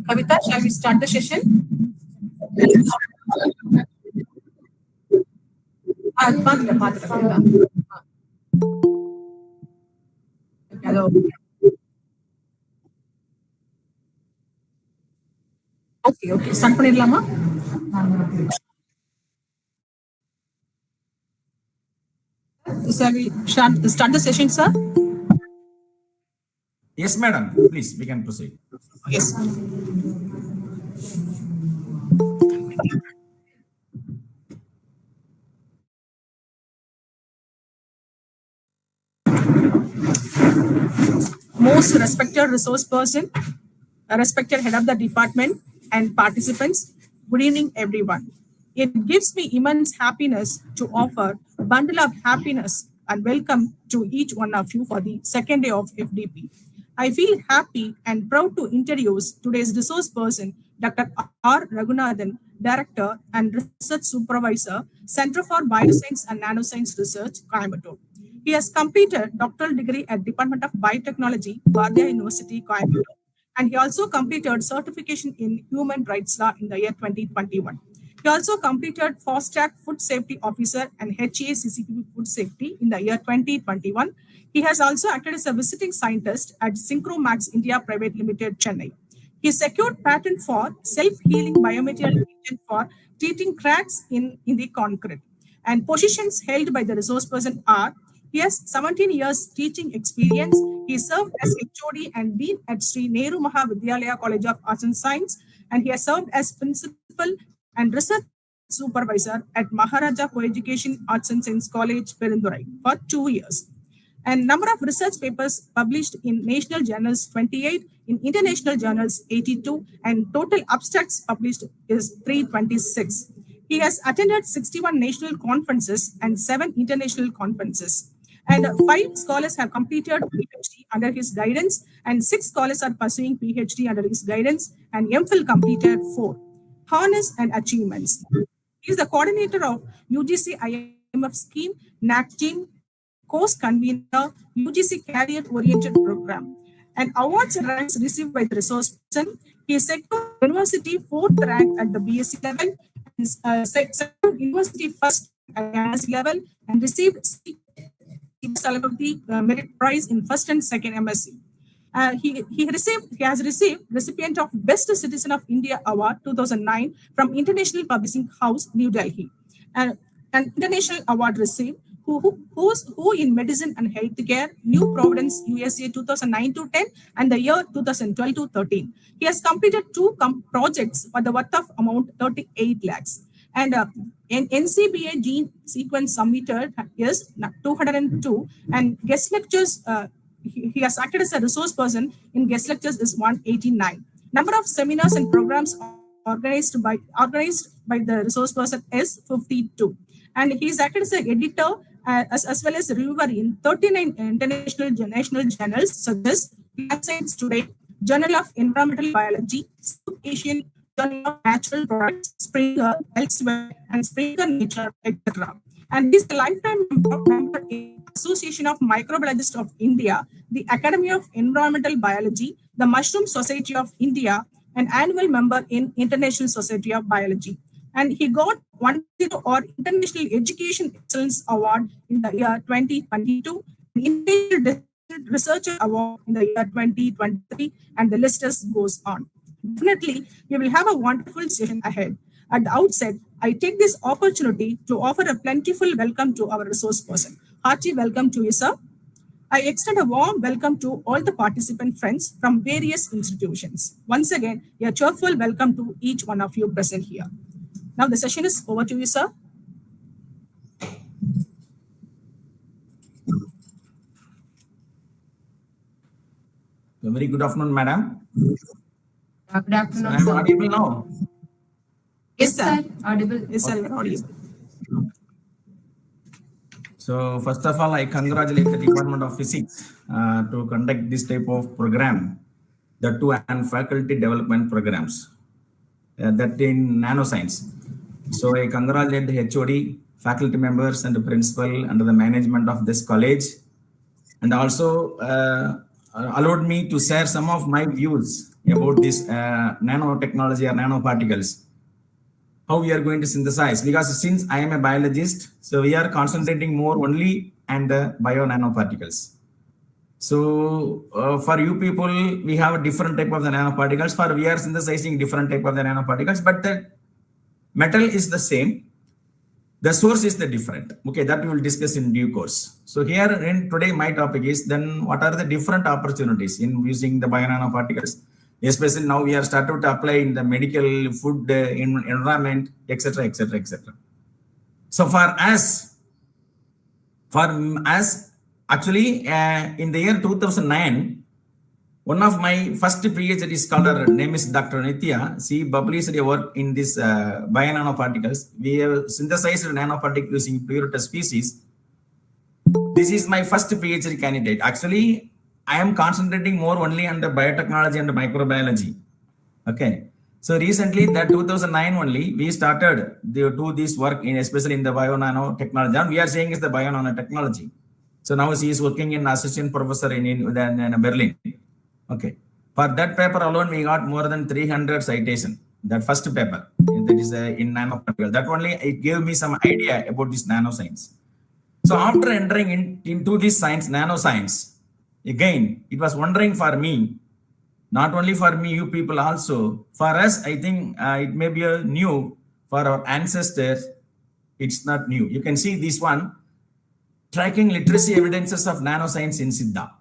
Kavita, shall we start the session? Kavita. Hello. Okay. Start பண்ணிடலாமா? Shall we start the session, sir? Yes, madam. Please, we can proceed. Yes. Most respected resource person, a respected head of the department, and participants, good evening, everyone. It gives me immense happiness to offer a bundle of happiness and welcome to each one of you for the second day of FDP. I feel happy and proud to introduce today's resource person, Dr. R. Raghunathan, Director and Research Supervisor, Center for Bioscience and Nanoscience Research, Coimbatore. He has completed doctoral degree at Department of Biotechnology, Bardha University, Coimbatore, and he also completed certification in human rights law in the year 2021. He also completed FOSTAC Food Safety Officer and HACCP Food Safety in the year 2021. He has also acted as a visiting scientist at Synchromax India Private Limited, Chennai. He secured patent for self-healing biomaterial agent for treating cracks in the concrete. And positions held by the resource person are: he has 17 years teaching experience. He served as HOD and Dean at Sri Nehru Mahavidyalaya College of Arts and Science, and he has served as Principal and Research Supervisor at Maharaja Coeducation Arts and Science College, Perundurai for 2 years. And number of research papers published in national journals 28, in international journals 82, and total abstracts published is 326. He has attended 61 national conferences and 7 international conferences. And 5 scholars have completed PhD under his guidance, and 6 scholars are pursuing PhD under his guidance, and MPhil completed 4. Honors and achievements. He is the coordinator of UGC IMF scheme, NAC team, course convener, UGC Career Oriented Program, and awards and ranks received by the resource person. He secured university 4th rank at the BSc level, and secured university first at MSc level, and received Merit Prize in first and second MSc. He has received recipient of Best Citizen of India Award 2009 from International Publishing House, New Delhi, and an international award received who in medicine and healthcare, New Providence, USA 2009 to 10 and the year 2012 to 13. He has completed 2 projects for the worth of amount 38 lakhs. And in NCBA gene sequence submitted is 202, and guest lectures, he has acted as a resource person in guest lectures is 189. Number of seminars and programs organized by the resource person is 52. And he is acted as an editor as well as reviewer in 39 international national journals such as Science Today, Journal of Environmental Biology, South Asian Journal of Natural Products, Springer, Elsewhere, and Springer Nature, etc. And he is a lifetime member in Association of Microbiologists of India, the Academy of Environmental Biology, the Mushroom Society of India, an annual member in International Society of Biology. And he got 10 or International Education Excellence Award in the year 2022, International Researcher Award in the year 2023, and the list goes on. Definitely, we will have a wonderful session ahead. At the outset, I take this opportunity to offer a plentiful welcome to our resource person. Hearty welcome to you, sir. I extend a warm welcome to all the participant friends from various institutions. Once again, a cheerful welcome to each one of you present here. Now the session is over to you, sir. Very good afternoon, madam. Good So afternoon, I am sir. audible now. Yes, sir. Audible. Yes, sir. You're audible. So first of all, I congratulate the Department of Physics to conduct this type of program, the two and faculty development programs, that in nanoscience. So I congratulate the HOD, faculty members and the principal and the management of this college, and also allowed me to share some of my views about this nanotechnology or nanoparticles, how we are going to synthesize, because since I am a biologist, so we are concentrating more only on the bio nanoparticles. So for you people, we have a different type of the nanoparticles. For we are synthesizing different type of the nanoparticles, but the metal is the same. The source is the different. Okay, that we will discuss in due course. So here in today, my topic is then what are the different opportunities in using the bio nanoparticles? Especially now we are started to apply in the medical, food, environment, etc., etc., etc. So for us, actually, in the year 2009, one of my first PhD scholar, name is Dr. Nitya. She published a work in this bio nanoparticles. We have synthesized nanoparticles using pure species. This is my first PhD candidate. Actually, I am concentrating more only on the biotechnology and microbiology. Okay. So recently, that 2009 only, we started to do this work in, especially in the bio nanotechnology. And we are saying it's the bio nanotechnology. So now she is working in assistant professor in Berlin. Okay. For that paper alone, we got more than 300 citation. That first paper, that is in nanoparticle. That only it gave me some idea about this nanoscience. So after entering into this science, nanoscience, again, it was wondering for me, not only for me, you people also. For us, I think it may be new. For our ancestors, it's not new. You can see this one, tracking literacy evidences of nanoscience in Siddha.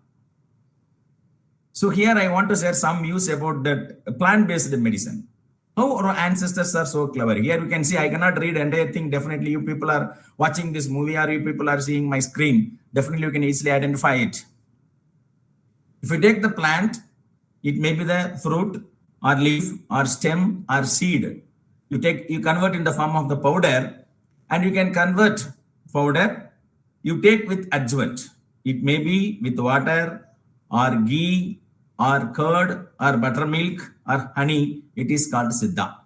So here I want to share some views about that plant-based medicine. How our ancestors are so clever. Here you can see I cannot read entire thing. Definitely you people are watching this movie or you people are seeing my screen. Definitely you can easily identify it. If you take the plant, it may be the fruit or leaf or stem or seed. You convert in the form of the powder, and you can convert powder. You take with adjuvant. It may be with water or ghee or curd or buttermilk or honey. It is called Siddha.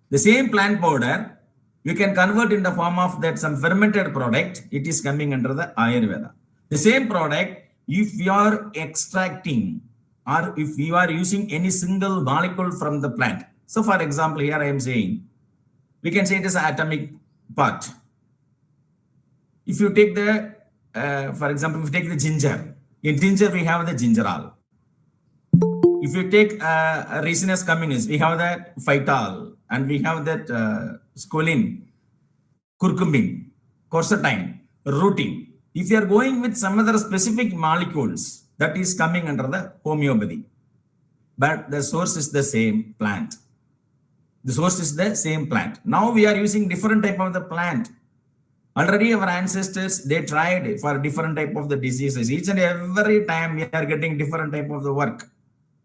The same plant powder, you can convert in the form of that some fermented product. It is coming under the Ayurveda. The same product, if you are extracting or if you are using any single molecule from the plant. So for example, here I am saying, we can say it is an atomic part. If you take the, for example, if you take the ginger, in ginger we have the gingerol. If you take resinous communis, we have that phytol, and we have that squalene, curcumin, quercetin, rutin. If you are going with some other specific molecules, that is coming under the homeopathy. But the source is the same plant. The source is the same plant. Now we are using different type of the plant. Already our ancestors, they tried for different type of the diseases. Each and every time we are getting different type of the work.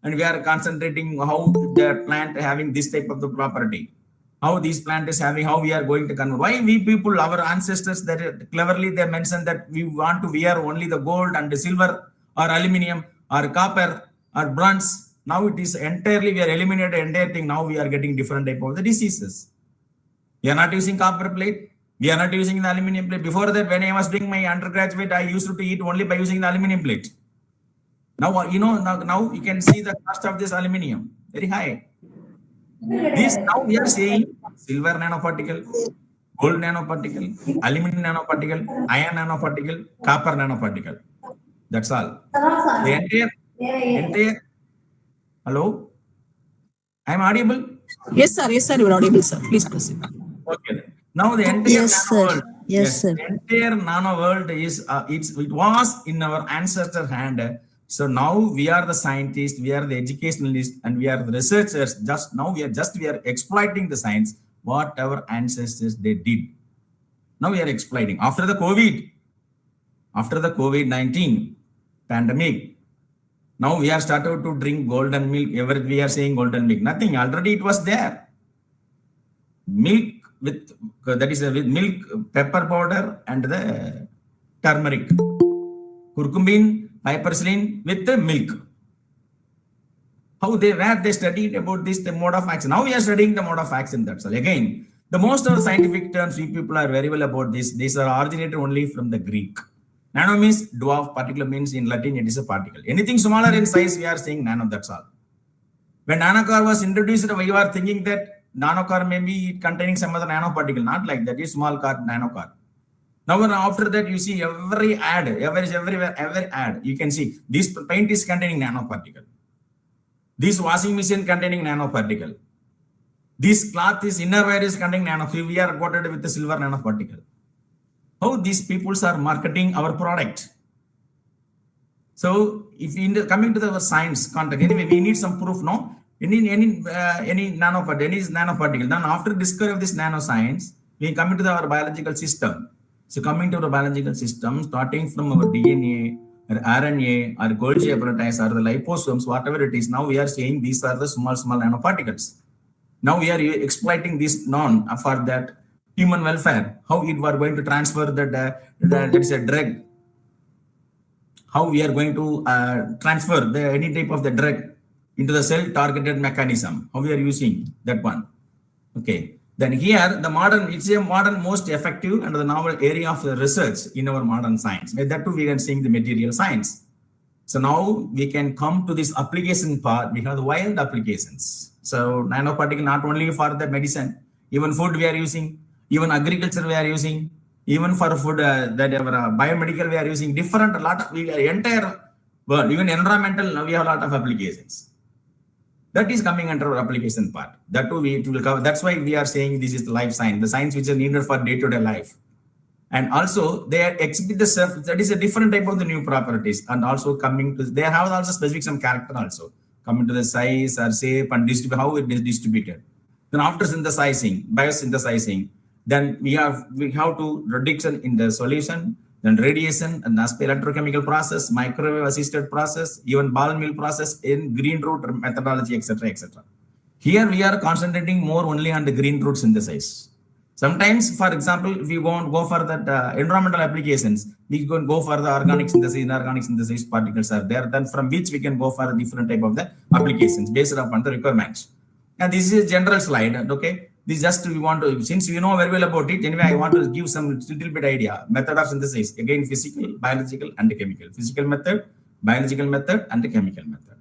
And we are concentrating how the plant having this type of the property. How this plant is having, how we are going to convert. Why we people, our ancestors, that cleverly they mentioned that we want to wear only the gold and the silver or aluminum or copper or bronze. Now it is entirely, we are eliminated entire thing. Now we are getting different type of the diseases. We are not using copper plate. We are not using the aluminum plate. Before that, when I was doing my undergraduate, I used to eat only by using the aluminum plate. Now, now you can see the cost of this aluminum, very high. This now we are saying silver nanoparticle, gold nanoparticle, aluminum nanoparticle, iron nanoparticle, copper nanoparticle. That's all. The entire, hello? I'm audible? Yes, sir. Yes, sir. You are audible, sir. Please proceed. Okay. Now the entire Yes, nano sir. world, Yes, sir. the entire nano world is it was in our ancestor hand. So now we are the scientists, we are the educationalists, and we are the researchers. Just now we are exploiting the science. whatever ancestors they did. Now we are exploiting. After the COVID-19 pandemic, now we are started to drink golden milk. Ever we are saying golden milk, nothing. Already it was there. Milk with with milk, pepper powder, and the turmeric, curcumin, piperacillin with the milk. How they studied about this, the mode of action. Now we are studying the mode of action. That's all. Again, the most of the scientific terms we people are very well about this. These are originated only from the Greek. Nano means dwarf, particle means in Latin it is a particle. Anything smaller in size, we are saying nano, that's all. When nanocar was introduced, we were thinking that nanocar may be containing some other nanoparticle, not like that, it's small car, nanocar. Now after that, you see every ad, you can see this paint is containing nanoparticle. This washing machine containing nanoparticle. This cloth is innerwear is containing nanoparticle. We are coated with the silver nanoparticle. How these peoples are marketing our product. So if coming to the science context, anyway, we need some proof, no? Any nanoparticle. Then after discovery of this nanoscience, we come into our biological system. So coming to the biological system, starting from our DNA, or RNA, or Golgi apparatus, or the liposomes, whatever it is, now we are saying these are the small nanoparticles. Now we are exploiting this for that human welfare. How it were going to transfer that is a drug. How we are going to transfer any type of the drug into the cell targeted mechanism. How we are using that one. Okay. Then here it's a modern most effective and the novel area of the research in our modern science. With that too, we can see the material science. So now we can come to this application part. We have the wild applications. So nanoparticle not only for the medicine, even food we are using, even agriculture we are using, even for food biomedical we are using different entire world, even environmental, we have a lot of applications. That is coming under our application part. That too it will cover. That's why we are saying this is the life science, the science which is needed for day-to-day life. And also they exhibit the surface, that is a different type of the new properties. And also coming to, they have also specific some character also. Coming to the size or shape and how it is distributed. Then after synthesizing, biosynthesizing, then we have to reduction in the solution, then radiation and electrochemical process, microwave assisted process, even ball mill process in green root methodology, etc., etc. Here we are concentrating more only on the green root synthesis. Sometimes, for example, if we won't go for that environmental applications, we can go for the organic synthesis, inorganic synthesis particles are there, then from which we can go for a different type of the applications based upon the requirements. And this is a general slide, okay? This just we want to, since we know very well about it, anyway, I want to give some little bit idea. Method of synthesis, again, physical, biological, and chemical. Physical method, biological method, and the chemical method.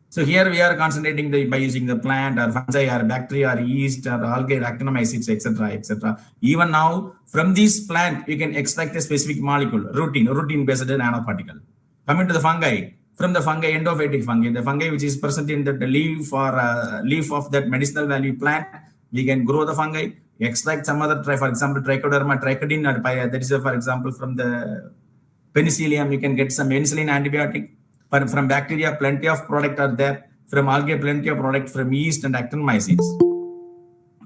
So here we are concentrating by using the plant or fungi or bacteria or yeast or algae, actinomycetes, etc., etc. Even now, from this plant, you can extract a specific molecule, routine-based nanoparticle. Coming to the fungi, from the fungi, endophytic fungi, the fungi which is present in the leaf or leaf of that medicinal value plant, we can grow the fungi, extract some other, for example, trichoderma, trichodin, or that is, for example, from the penicillium, you can get some penicillin antibiotic. From bacteria, plenty of product are there. From algae, plenty of product. From yeast and actinomycetes.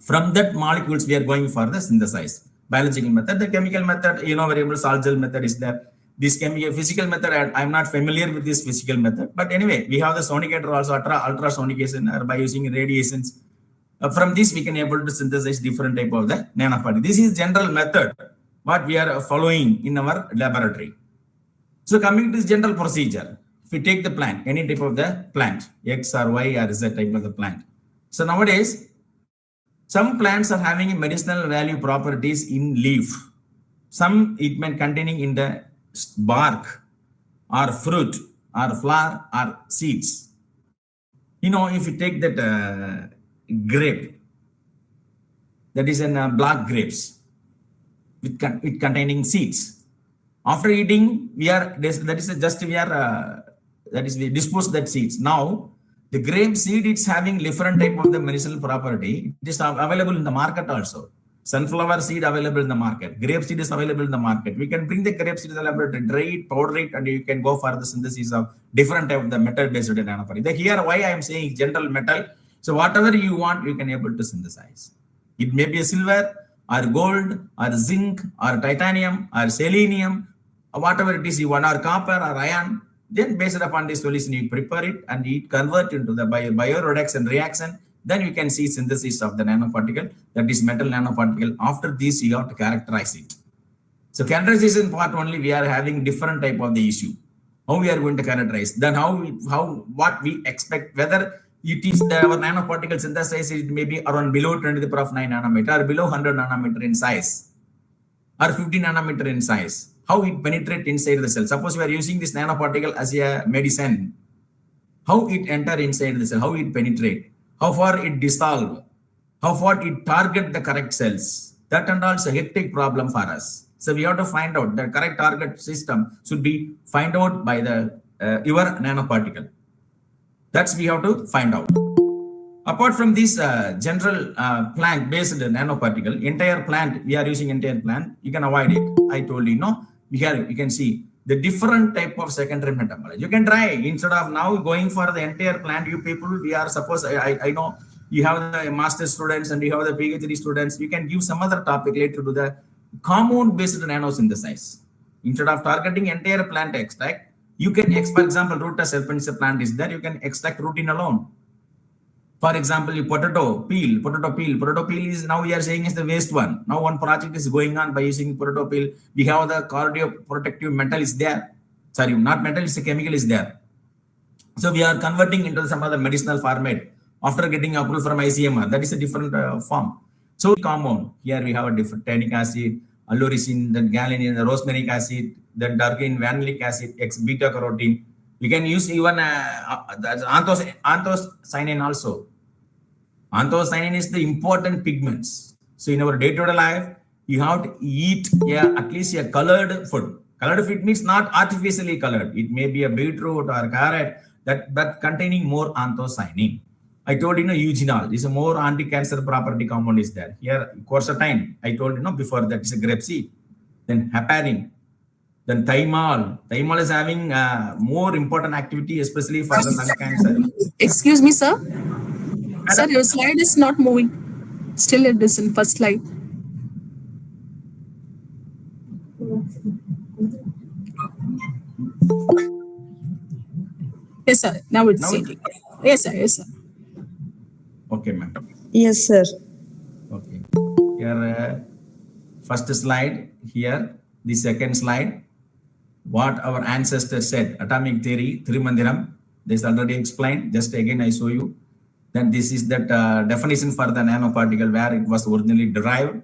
From that molecules, we are going for the synthesize. Biological method, the chemical method, variable salt gel method is there. This physical method, I'm not familiar with this physical method. But anyway, we have the sonicator also, ultrasonication, or by using radiations. From this, we can able to synthesize different type of the nanoparticle. This is general method, what we are following in our laboratory. So coming to this general procedure, if we take the plant, any type of the plant, X or Y or Z type of the plant. So nowadays, some plants are having medicinal value properties in leaf. Some it may containing in the bark or fruit or flower or seeds. If you take that grape, that is in black grapes with containing seeds. After eating, we dispose that seeds. Now, the grape seed is having different type of the medicinal property. It is available in the market also. Sunflower seed available in the market. Grape seed is available in the market. We can bring the grape seed to the laboratory, dry it, powder it, and you can go for the synthesis of different type of the metal-based nanoparticle. Here, why I am saying general metal. So whatever you want, you can able to synthesize. It may be a silver or gold or zinc or titanium or selenium, or whatever it is you want, or copper or iron. Then based upon this solution, you prepare it and it convert into the bioreduction reaction. Then you can see synthesis of the nanoparticle, that is metal nanoparticle. After this, you have to characterize it. So characterization part only, we are having different type of the issue. How we are going to characterize, then what we expect, whether it is our nanoparticle synthesis, it may be around below 10 to the power of 9 nanometer, or below 100 nanometer in size, or 50 nanometer in size. How it penetrate inside the cell. Suppose we are using this nanoparticle as a medicine. How it enter inside the cell, how it penetrate, how far it dissolve, how far it target the correct cells. That and also a hectic problem for us. So we have to find out the correct target system should be find out by the your nanoparticle. That's we have to find out. Apart from this general plant-based nanoparticle, entire plant, we are using entire plant, you can avoid it. I told you, no, here you can see the different type of secondary metabology. You can try, instead of now going for the entire plant, you people, we are suppose, I know you have the master students and you have the PhD students, you can give some other topic later to the compound-based nanosynthesis. Instead of targeting entire plant extract, you can, for example, root of serpent's plant is there, you can extract routine alone. For example, potato peel is now we are saying is the waste one. Now one project is going on by using potato peel. We have the cardioprotective metal is there. Sorry, not metal, it's a chemical is there. So we are converting into some other medicinal format after getting approval from ICMR. That is a different form. So compound, here we have a different tannic acid, alluresin, then galanine, the rosmarinic acid, then darkin, vanillic acid, beta carotene. We can use even anthocyanin also. Anthocyanin is the important pigments. So in our day-to-day life, you have to eat at least a colored food. Colored food means not artificially colored. It may be a beetroot or carrot, but containing more anthocyanin. I told you, eugenol is a more anti-cancer property compound is there. Here, quercetin, I told you before that is a grape seed. Then heparin. Then thymol. Thymol is having more important activity, especially for the lung cancer. Excuse me, sir. Sir, your slide is not moving. Still it is in first slide. Yes, sir. Now it's changing. Yes, sir. Yes, sir. Okay, ma'am. Yes, sir. Okay. Here, first slide here. The second slide. What our ancestors said, atomic theory, Trimandiram, this already explained, just again I show you. Then this is that definition for the nanoparticle where it was originally derived.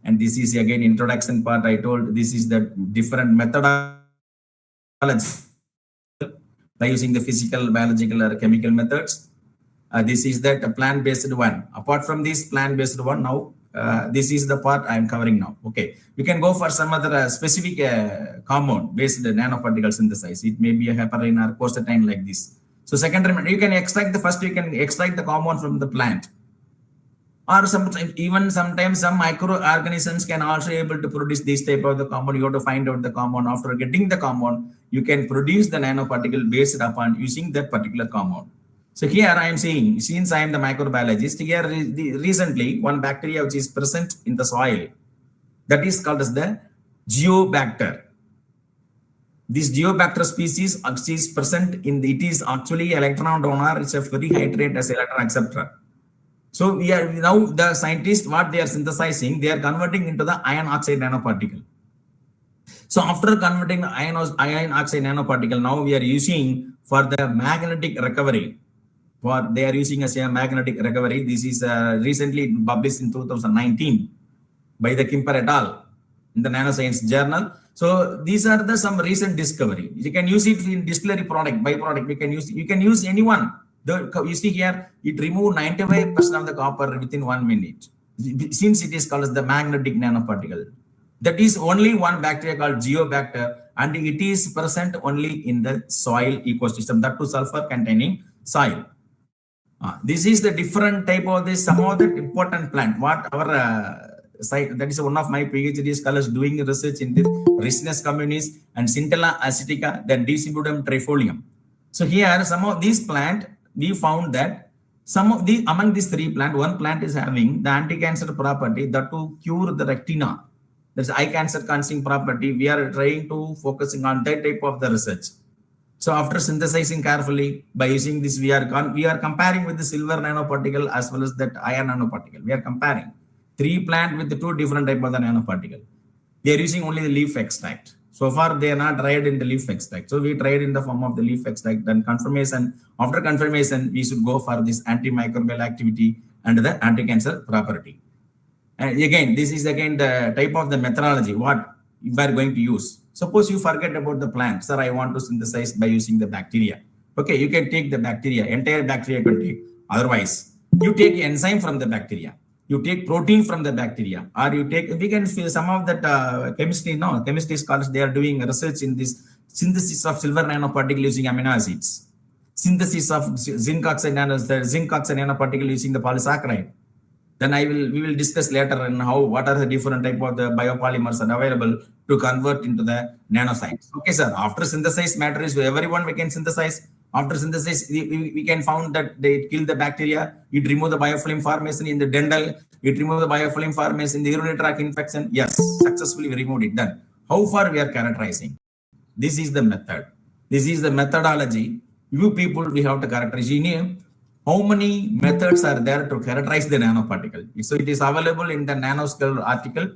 And this is again introduction part I told, this is the different methodology by using the physical, biological or chemical methods. This is that plant-based one. Apart from this plant-based one, now this is the part I am covering now. Okay, we can go for some other specific compound based nanoparticle synthesis. It may be a heparin or quercetin like this. So secondary, you can extract you can extract the compound from the plant. Or sometimes some microorganisms can also able to produce this type of the compound. You have to find out the compound. After getting the compound, you can produce the nanoparticle based upon using that particular compound. So here I am saying, since I am the microbiologist, here recently one bacteria which is present in the soil, that is called as the geobacter. This geobacter species is present in it is actually electron donor. It's a very high rate as electron acceptor. So we are now the scientists what they are synthesizing, they are converting into the iron oxide nanoparticle. So after converting the iron oxide nanoparticle, now we are using for the magnetic recovery. They are using as a magnetic recovery. This is recently published in 2019 by the Kimper et al. In the Nanoscience Journal. So these are some recent discovery. You can use it in distillery product, byproduct. You can use anyone. You see here, it removed 95% of the copper within 1 minute. Since it is called as the magnetic nanoparticle. That is only one bacteria called geobacter, and it is present only in the soil ecosystem, that too sulfur containing soil. This is the different type of this, some of the important plant. What our that is one of my PhD scholars doing research in the Ricinus communis and Scintilla asiatica, then Deciduum trifolium. So here, some of these plant, we found that Some of the among these three plant, one plant is having the anti-cancer property that to cure the retina. That's eye cancer causing property. We are trying to focusing on that type of the research. So after synthesizing carefully by using this, we are comparing with the silver nanoparticle as well as that iron nanoparticle. We are comparing three plant with the two different type of the nanoparticle. We are using only the leaf extract. So far, they are not tried in the leaf extract. So we tried in the form of the leaf extract. Then confirmation. After confirmation, we should go for this antimicrobial activity and the anti-cancer property. And again, this is again the type of the methodology what we are going to use. Suppose you forget about the plant, sir. I want to synthesize by using the bacteria. Okay, you can take the bacteria, entire bacteria you can take. Otherwise, you take enzyme from the bacteria, you take protein from the bacteria, or you take. We can feel some of that chemistry scholars they are doing research in this synthesis of silver nanoparticle using amino acids, synthesis of zinc oxide nanoparticle using the polysaccharide. Then we will discuss later on what are the different type of the biopolymers are available to convert into the nanoscience. Okay, sir. After synthesized matter is everyone we can synthesize. After synthesis, we can found that they kill the bacteria. It remove the biofilm formation in the dental. It remove the biofilm formation in the urinary tract infection. Yes, successfully we removed it. Done. How far we are characterizing? This is the method. This is the methodology. You people we have to characterize. How many methods are there to characterize the nanoparticle? So it is available in the nanoscale article.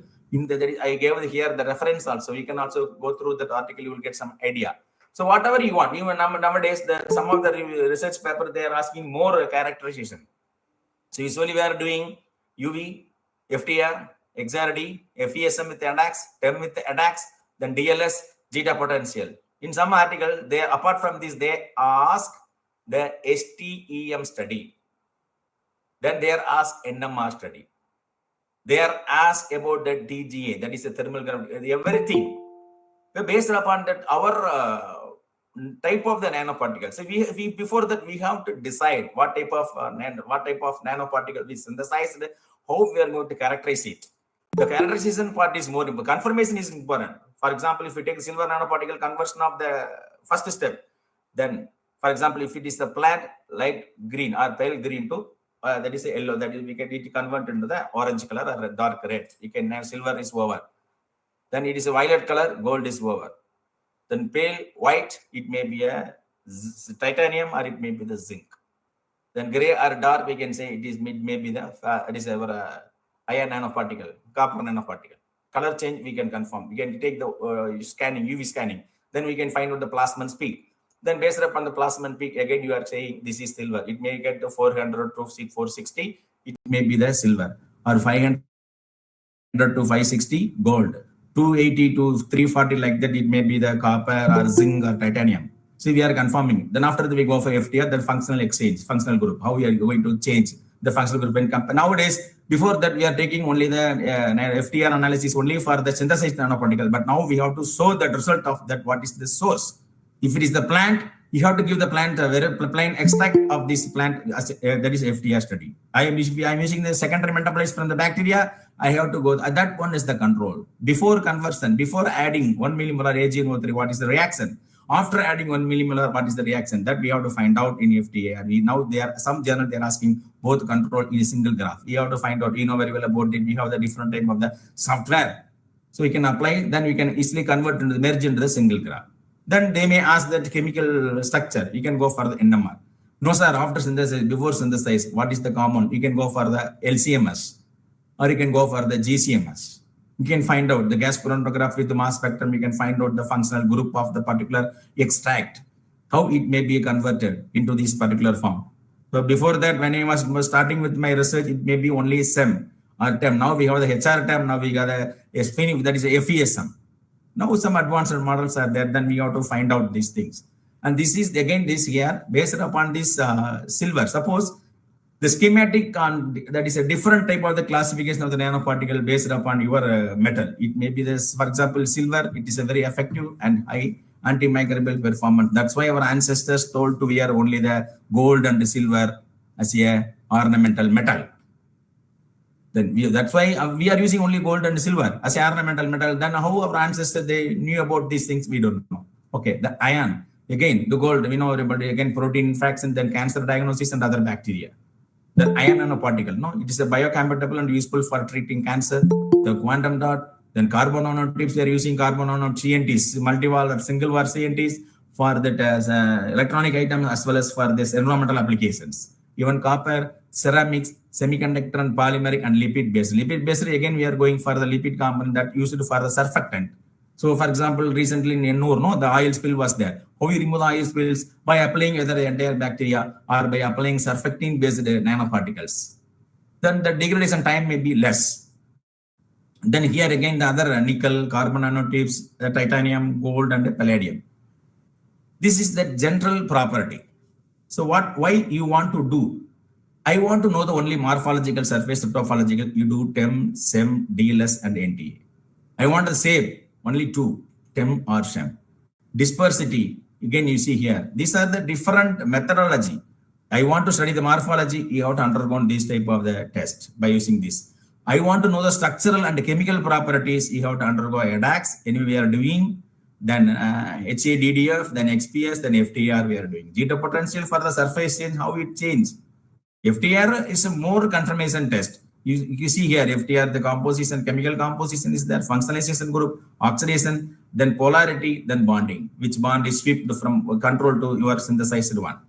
I gave here the reference also. You can also go through that article. You will get some idea. So whatever you want. Even nowadays, some of the research paper they are asking more characterization. So usually we are doing UV, FTR, XRD, FESM with ADAX, TEM with ADAX, then DLS, zeta potential. In some article, they apart from this they ask the STEM study. Then they are asked NMR study. They are asked about the TGA, that is a thermal gravity, everything. Based upon that, our type of the nanoparticle. So we before that we have to decide what type of nanoparticle we synthesized, how we are going to characterize it. The characterization part is more important. Confirmation is important. For example, if we take silver nanoparticle conversion of the first step, then for example, if it is the plant light green or pale green to that is a yellow, that is we can convert into the orange color or a dark red. You can have silver is over. Then it is a violet color, gold is over. Then pale white, it may be a titanium or it may be the zinc. Then gray or dark, we can say it is maybe the it is our iron nanoparticle, copper nanoparticle. Color change we can confirm. We can take the scanning, UV scanning. Then we can find out the plasma peak. Then based upon the plasma peak, again you are saying this is silver. It may get to 400 to 460. It may be the silver, or 500 to 560 gold. 280 to 340 like that, it may be the copper or zinc or titanium. So we are confirming. Then after that we go for FTR, the functional exchange, functional group. How we are going to change the functional group when nowadays, before that we are taking only the FTR analysis only for the synthesized nanoparticle. But now we have to show the result of that. What is the source? If it is the plant, you have to give the plant a very plain extract of this plant. That is FTR study. I am using the secondary metabolite from the bacteria. I have to go. That one is the control. Before conversion, before adding 1 millimolar AgNO3, what is the reaction? After adding 1 millimolar, what is the reaction? That we have to find out in FDA. And some journal they are asking both control in a single graph. We have to find out. You know very well about it. We have the different type of the software, so we can apply. Then we can easily convert into merge into the single graph. Then they may ask that chemical structure. You can go for the NMR. No, sir, after synthesis, before synthesis, what is the compound? You can go for the LCMS or you can go for the GCMS. You can find out the gas chromatograph with the mass spectrum. You can find out the functional group of the particular extract, how it may be converted into this particular form. So before that, when I was starting with my research, it may be only SEM or TEM. Now we have the HR TEM. Now we got a SPIN, that is a FESM. Now some advanced models are there, then we have to find out these things. And this is again this here based upon this silver. Suppose the schematic that is a different type of the classification of the nanoparticle based upon your metal. It may be this, for example, silver. It is a very effective and high antimicrobial performance. That's why our ancestors told to wear only the gold and the silver as a ornamental metal. Then that's why we are using only gold and silver as an ornamental metal. Then how our ancestors they knew about these things, we don't know. Okay, the iron, again, the gold, we know about again protein infection, then cancer diagnosis and other bacteria. The iron nanoparticle, no, it is a biocompatible and useful for treating cancer. The quantum dot, then carbon nanotubes, they are using carbon nanot CNTs, multi-wall or single-wall CNTs for that as electronic items as well as for this environmental applications. Even copper, ceramics, semiconductor and polymeric and lipid-based. Lipid-based, again, we are going for the lipid component that used for the surfactant. So, for example, recently in Ennur, no, the oil spill was there. How we remove the oil spills? By applying either the entire bacteria or by applying surfactant-based nanoparticles. Then the degradation time may be less. Then here again the other nickel, carbon nanotubes, titanium, gold, and palladium. This is the general property. So why you want to do? I want to know the only morphological surface, topological. You do TEM, SEM, DLS, and NTA. I want the same, only two, TEM or SEM. Dispersity, again you see here. These are the different methodology. I want to study the morphology, you have to undergo this type of the test by using this. I want to know the structural and chemical properties, you have to undergo ADAX, anyway we are doing. Then HADDF, then XPS, then FTR we are doing. Zeta potential for the surface change, how it changes. FTR is a more confirmation test. You see here, FTR, the composition, chemical composition is there, functionalization group, oxidation, then polarity, then bonding, which bond is swept from control to your synthesized one.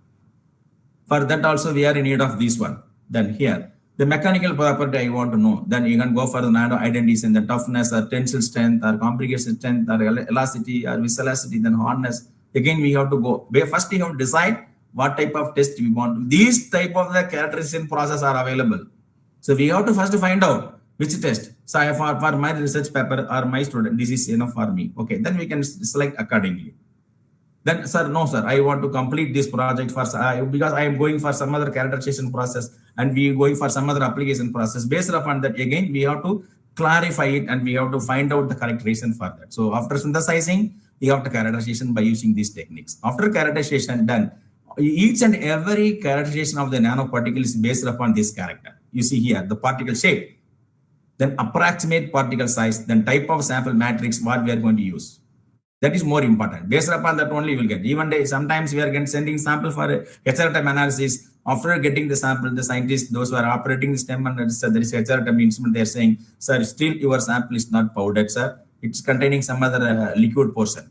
For that also, we are in need of this one. Then here, the mechanical property I want to know. Then you can go for the nano identities and the toughness or tensile strength or complication strength or elasticity or viscosity, then hardness. Again, we have to go. First, you have to decide what type of test we want. These type of the characterization process are available. So we have to first find out which test. So for my research paper or my student, this is enough for me. Okay, then we can select accordingly. Then, sir, no, sir, I want to complete this project for because I am going for some other characterization process and we are going for some other application process. Based upon that, again, we have to clarify it and we have to find out the correct reason for that. So after synthesizing, you have to characterization by using these techniques. After characterization done, each and every characterization of the nanoparticle is based upon this character. You see here, the particle shape, then approximate particle size, then type of sample matrix, what we are going to use. That is more important. Based upon that only you will get. Even sometimes we are sending sample for HRTM analysis. After getting the sample, the scientists, those who are operating the STEM and there is HRTM instrument, they are saying, sir, still your sample is not powdered, sir. It's containing some other liquid portion.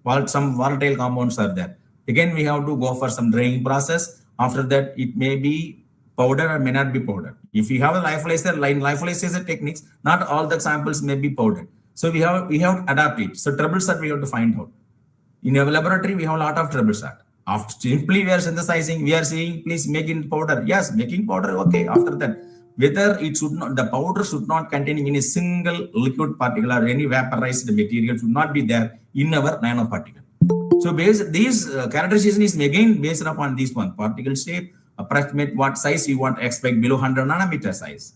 While some volatile compounds are there. Again, we have to go for some drying process. After that, it may be powder or may not be powdered. If you have a lyophilizer techniques, not all the samples may be powdered. So we have to adapt it. So troubleshoot we have to find out. In our laboratory, we have a lot of troubleshoot. After simply we are synthesizing, we are saying, please make it powder. Yes, making powder, okay. After that, whether it should not, the powder should not contain any single liquid particle or any vaporized material should not be there in our nanoparticle. So these characterization is again based upon this one, particle shape, approximate what size you want to expect below 100 nanometer size.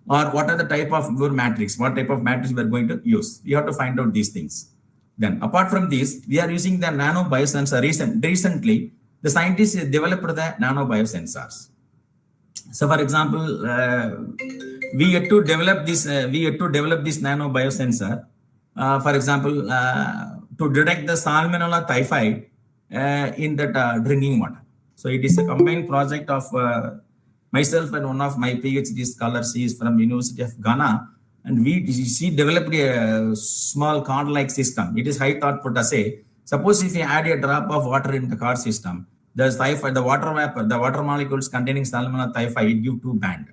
Or what are the type of your matrix, what type of matrix we are going to use. You have to find out these things. Then apart from this, we are using the nano biosensor. Recently, the scientists developed the nano biosensors. So for example, we had to develop this nano biosensor. For example, to detect the salmonella typhi in that drinking water. So it is a combined project of myself and one of my PhD scholars. She is from University of Ghana, and she developed a small card-like system. It is high throughput assay. Suppose if you add a drop of water in the card system, the water vapor, the water molecules containing salmonella typhi, it give two band.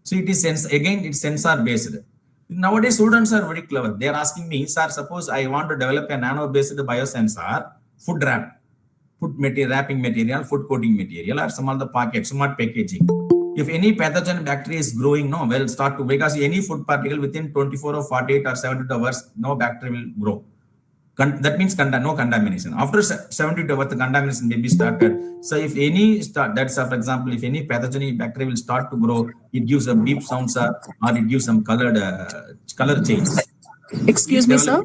So it is it's sensor based. Nowadays students are very clever. They are asking me, sir, suppose I want to develop a nano-based biosensor, food wrapping material, food coating material, or some other packet, smart packaging. If any pathogen bacteria is growing, start to, because any food particle within 24 or 48 or 72 hours, no bacteria will grow. That means no contamination. After 72 hours, the contamination may be started. So if any for example, if any pathogenic bacteria will start to grow, it gives a beep sound, or it gives some color change. Excuse me, sir.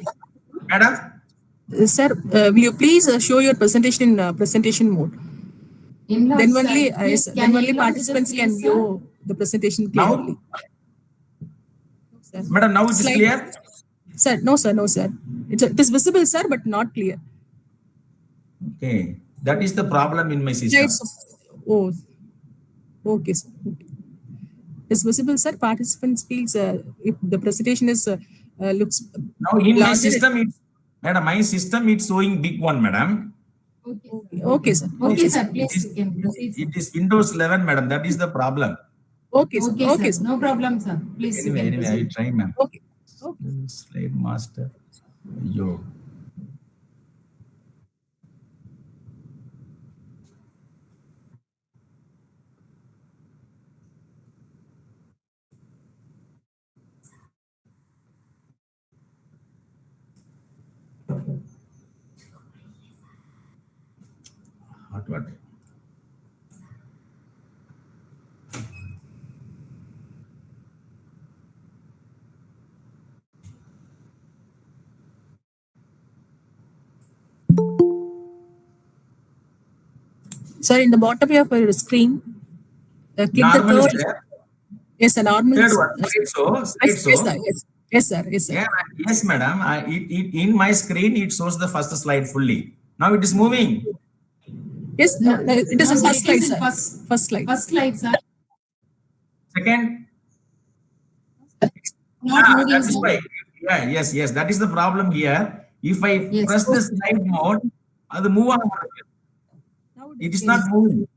Madam? Sir, will you please show your presentation in presentation mode? Then only participants can view the presentation clearly. Now? Madam, now it is clear? Sir, no, sir. It is visible, sir, but not clear. Okay, that is the problem in my system. Okay, sir. Okay. It's visible, sir. Participants feels if the presentation is looks Now in my larger. system, madam, my system it's showing big one, madam. Okay, okay, sir. Okay, Okay, sir. sir. Please, you can proceed, sir. It is Windows 11, madam. That is the problem. Okay, sir. Okay, Okay, sir. sir. No problem, sir. Please, you Anyway, can anyway, I proceed. will try, ma'am. Okay. Okay. Slide master. Yo. Hot water. Sir, in the bottom of your screen, click the Normal is third. there. Yes, a normal. Third one. Slide show. Slide Yes, yes, show. sir. Yes, yes, sir. Yes, sir. Yeah, yes, madam. In my screen, it shows the first slide fully. Now it is moving. Yes, No, no, it is no, a sir. first It is slide, in sir. first, First slide. first slide, sir. Second. Not moving, That is sir. why. Yeah, yes, yes. That is the problem here. If I Yes. press the slide mode, the move on. Now It it is is. not moving.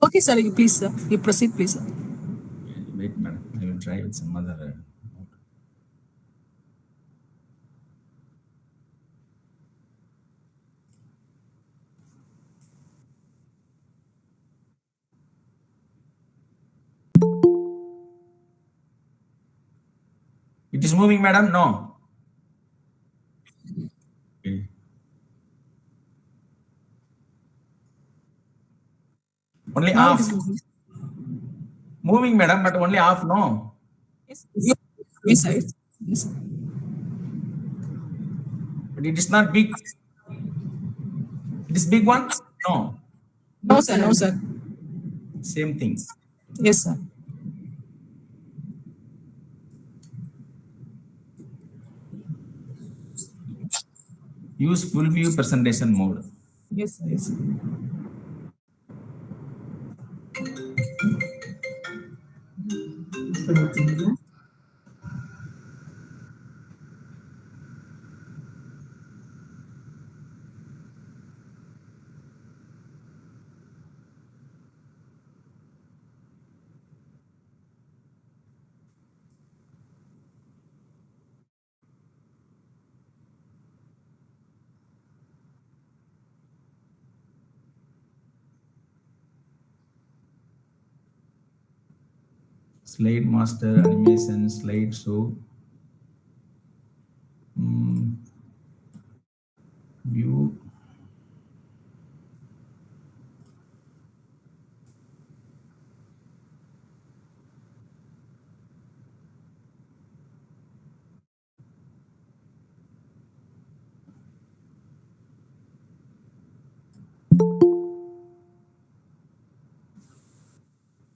Okay, sir. You please, sir. You proceed, please, sir. Wait, madam. I will try with some other. It is moving, madam. No. Okay. Only Now it off. is moving. Moving, madam, but only off. No. Yes, yes, yes, sir. Yes, sir. But it is not big. It is big one. No. No, sir. No, sir. Same thing. Yes, sir. Use full view presentation mode. Yes, sir. Yes, sir. Slide master animation slide show. Mm, view.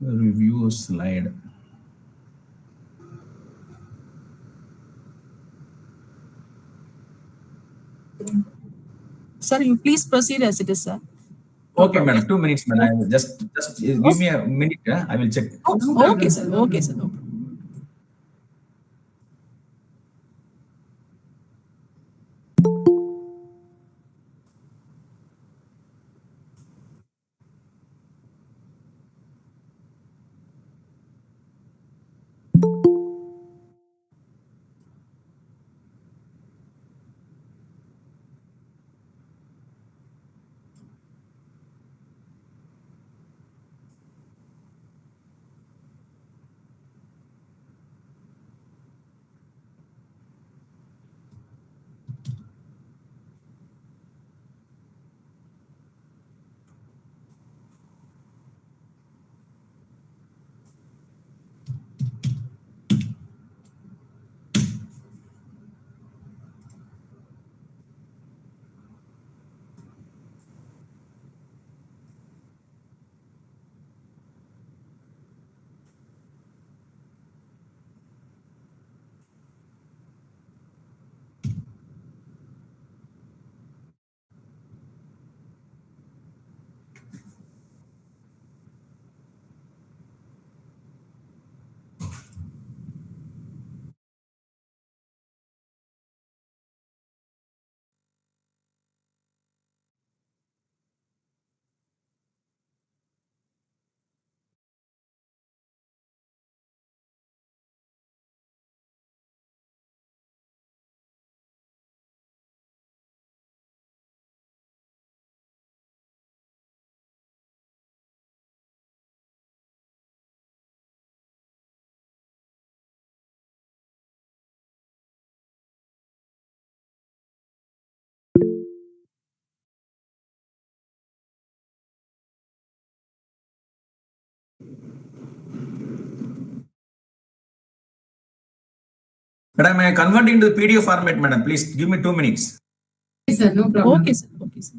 Review slide. Sir, you please proceed as it is, sir. Okay, madam. 2 minutes, madam. I will just give me a minute. I will check. No problem, Okay, sir. sir. No Okay, sir. problem. No problem. Madam, I convert into PDF format, madam. Please give me 2 minutes. Yes, sir, no problem. Okay, sir. Okay, sir.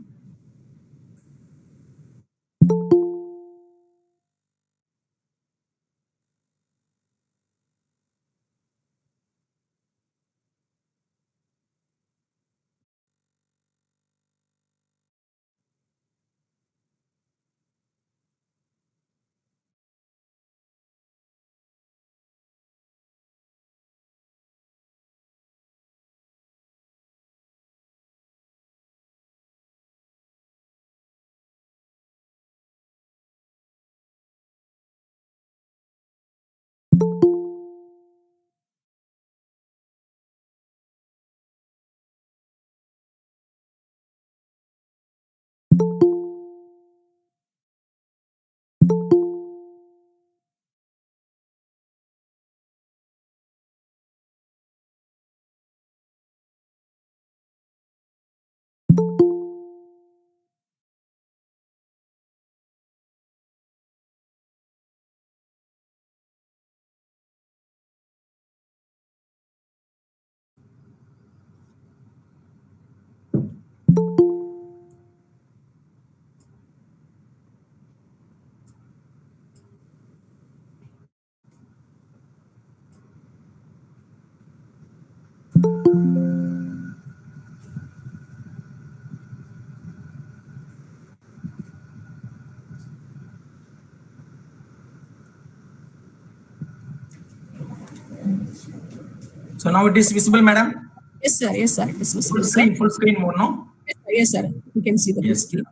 So now it is visible, madam. Yes, sir. Yes, sir. It is visible, sir. Full screen mode, no? Yes, sir. You can see the full Yes. screen.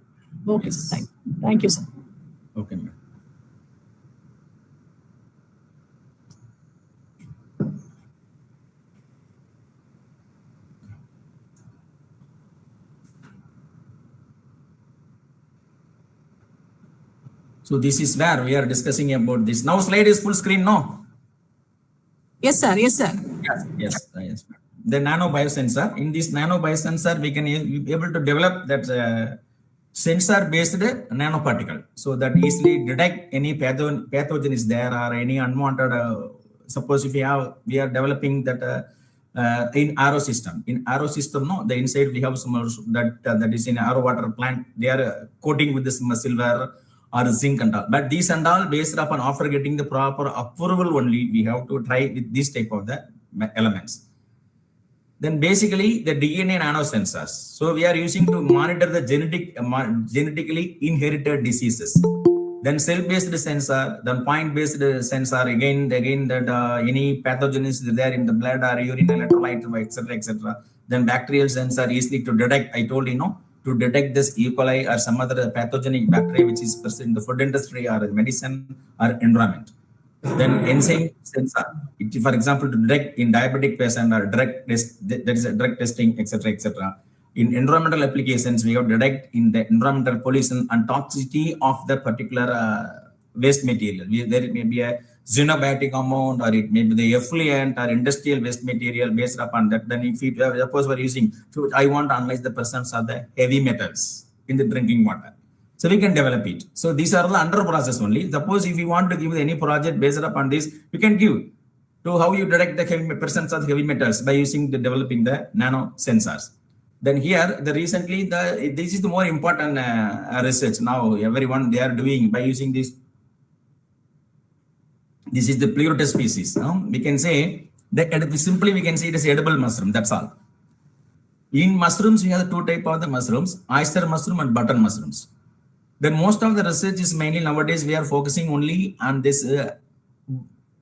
Okay, Yes. sir. Thank you, sir. Okay, madam. So this is where we are discussing about this. Now slide is full screen, no? Yes, sir. Yes, sir. Yes. The nano biosensor. In this nano biosensor, we can be able to develop that sensor-based nanoparticle, so that easily detect any pathogen is there or any unwanted. Suppose if we are developing that in RO system. In RO system, no, the inside we have some that is in RO water plant. They are coating with this silver or zinc and all. But these and all based upon after getting the proper approval only, we have to try with this type of the elements. Then basically the DNA nanosensors. So we are using to monitor the genetically inherited diseases. Then cell-based sensor, then point-based sensor. Again that any pathogen is there in the blood or urine, electrolyte, etc. Then bacterial sensor easily to detect. I told to detect this E. coli or some other pathogenic bacteria which is present in the food industry or medicine or environment. Then enzyme sensor, for example, to detect in diabetic patient or drug test, there is a drug testing, etc. In environmental applications, we have detect in the environmental pollution and toxicity of the particular waste material. There may be a xenobiotic amount, or it may be the effluent or industrial waste material based upon that. Then if suppose we're using, so I want to analyze the presence of the heavy metals in the drinking water. So we can develop it. So these are the under process only. Suppose if you want to give any project based upon this, you can give to how you detect the presence of heavy metals by using the developing the nano sensors. Then here, this is the more important research now. Everyone they are doing by using this. This is the pleurotus species. We can say that simply we can say it is edible mushroom. That's all. In mushrooms, we have two types of the mushrooms: oyster mushroom and button mushrooms. Then most of the research is mainly nowadays we are focusing only on this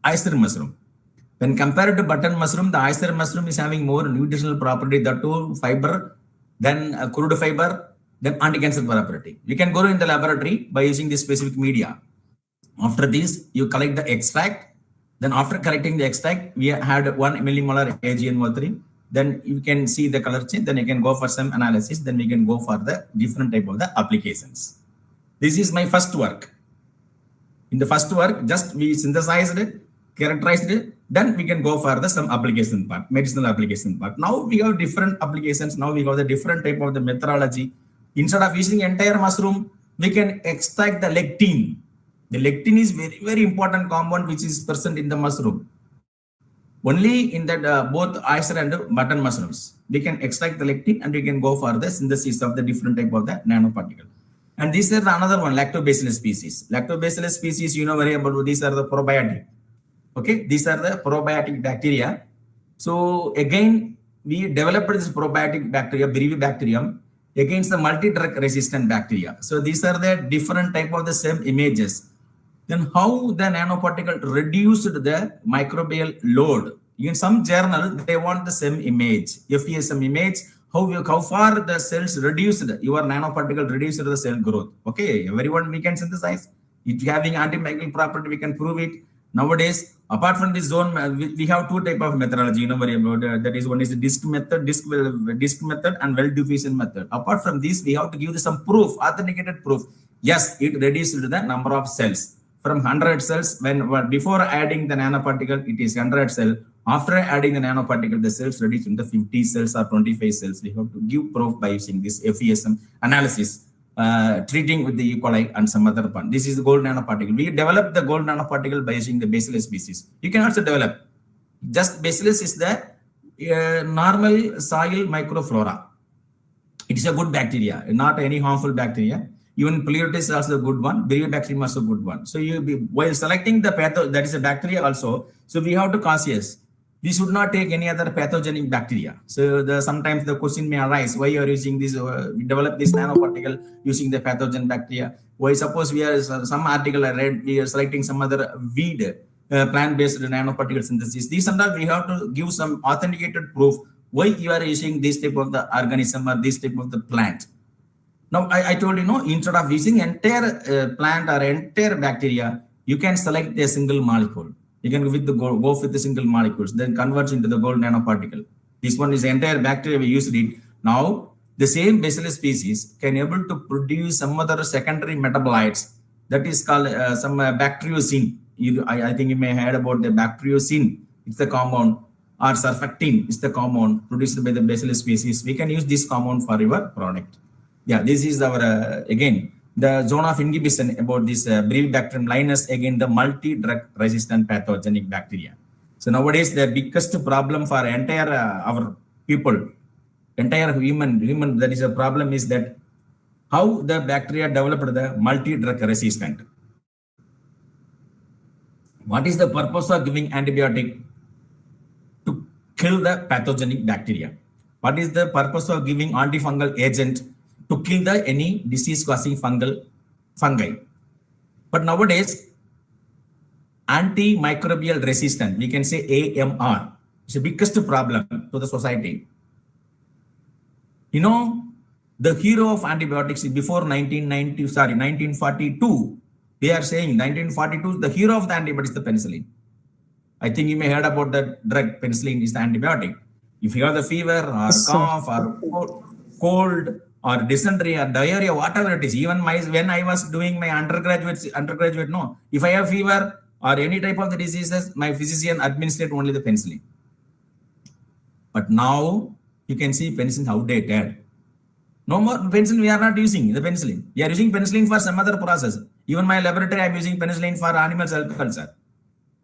oyster mushroom. When compared to button mushroom, the oyster mushroom is having more nutritional property, the two fiber, then crude fiber, then anti-cancer property. You can go in the laboratory by using this specific media. After this, you collect the extract. Then after collecting the extract, we had 1 millimolar AgNO3. Then you can see the color change. Then you can go for some analysis. Then we can go for the different type of the applications. This is my first work. In the first work, just we synthesized it, characterized it, then we can go for the some application part, medicinal application part. Now we have different applications. Now we have the different type of the methodology. Instead of using entire mushroom, we can extract the lectin. The lectin is very, very important compound which is present in the mushroom. Only in that both oyster and button mushrooms, we can extract the lectin and we can go for the synthesis of the different type of the nanoparticle. And these are the another one, lactobacillus species. Lactobacillus species, you know very about, these are the probiotic. Okay, these are the probiotic bacteria. So again, we developed this probiotic bacteria, Brevibacterium, against the multi-drug resistant bacteria. So these are the different type of the same images. Then how the nanoparticle reduced the microbial load. In some journal, they want the same image, FESM image, how far the cells reduced, your nanoparticle reduced the cell growth. Okay, everyone we can synthesize. It having antimicrobial property, we can prove it. Nowadays, apart from this zone, we have two type of methodology, you know, very about that is one is the disk method, disk method and well diffusion method. Apart from this, we have to give some proof, authenticated proof. Yes, it reduced the number of cells from 100 cells. When before adding the nanoparticle, it is 100 cell. After adding the nanoparticle, the cells reduced into 50 cells or 25 cells. We have to give proof by using this FESM analysis. Treating with the E. coli and some other one. This is the gold nanoparticle. We developed the gold nanoparticle by using the Bacillus species. You can also develop. Just Bacillus is the normal soil microflora. It is a good bacteria, not any harmful bacteria. Even Pleurotis is also a good one. Brevibacterium also a good one. So while selecting the that is a bacteria also. So we have to cautious. We should not take any other pathogenic bacteria. So sometimes the question may arise, why you are using this, we develop this nanoparticle using the pathogen bacteria. Why suppose we are, some article I read, we are selecting some other weed, plant-based nanoparticle synthesis. These and all, we have to give some authenticated proof why you are using this type of the organism or this type of the plant. Now, I told you, instead of using entire plant or entire bacteria, you can select a single molecule. You can go with the single molecules, then converts into the gold nanoparticle. This one is the entire bacteria, we used it. Now, the same Bacillus species can able to produce some other secondary metabolites. That is called some bacteriocin. I think you may have heard about the bacteriocin. It's the compound. Or surfactant is the compound produced by the Bacillus species. We can use this compound for your product. Yeah, this is our, again, the zone of inhibition about this Brevibacterium linus against the multi-drug resistant pathogenic bacteria. So nowadays, the biggest problem for entire our people, entire human, that is a problem is that how the bacteria developed the multi-drug resistant. What is the purpose of giving antibiotic? To kill the pathogenic bacteria. What is the purpose of giving antifungal agent? To kill the any disease-causing fungi. But nowadays, antimicrobial resistant, we can say AMR, is the biggest problem to the society. You know, the hero of antibiotics before 1942, they are saying 1942, the hero of the antibiotics is the penicillin. I think you may heard about that drug, penicillin is the antibiotic. If you have the fever or cough or cold, or dysentery or diarrhea, whatever it is, even when I was doing my undergraduate, if I have fever or any type of the diseases, my physician administered only the penicillin. But now you can see penicillin outdated. No more penicillin, we are not using the penicillin. We are using penicillin for some other process. Even my laboratory, I am using penicillin for animal cell culture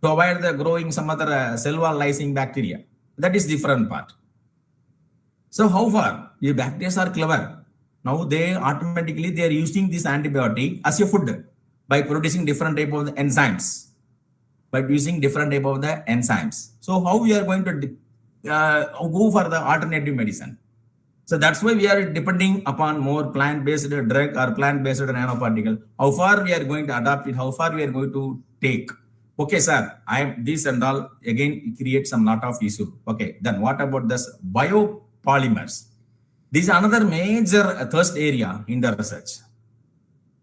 to avoid the growing some other cell wall lysing bacteria. That is different part. So how far? The bacteria are clever. Now they automatically are using this antibiotic as a food by producing different type of the enzymes. By using different type of the enzymes. So how we are going to go for the alternative medicine? So that's why we are depending upon more plant-based drug or plant-based nanoparticle. How far we are going to adapt it? How far we are going to take? Okay, sir, I am this and all. Again, it creates some lot of issue. Okay, then what about this biopolymers? This is another major thirst area in the research.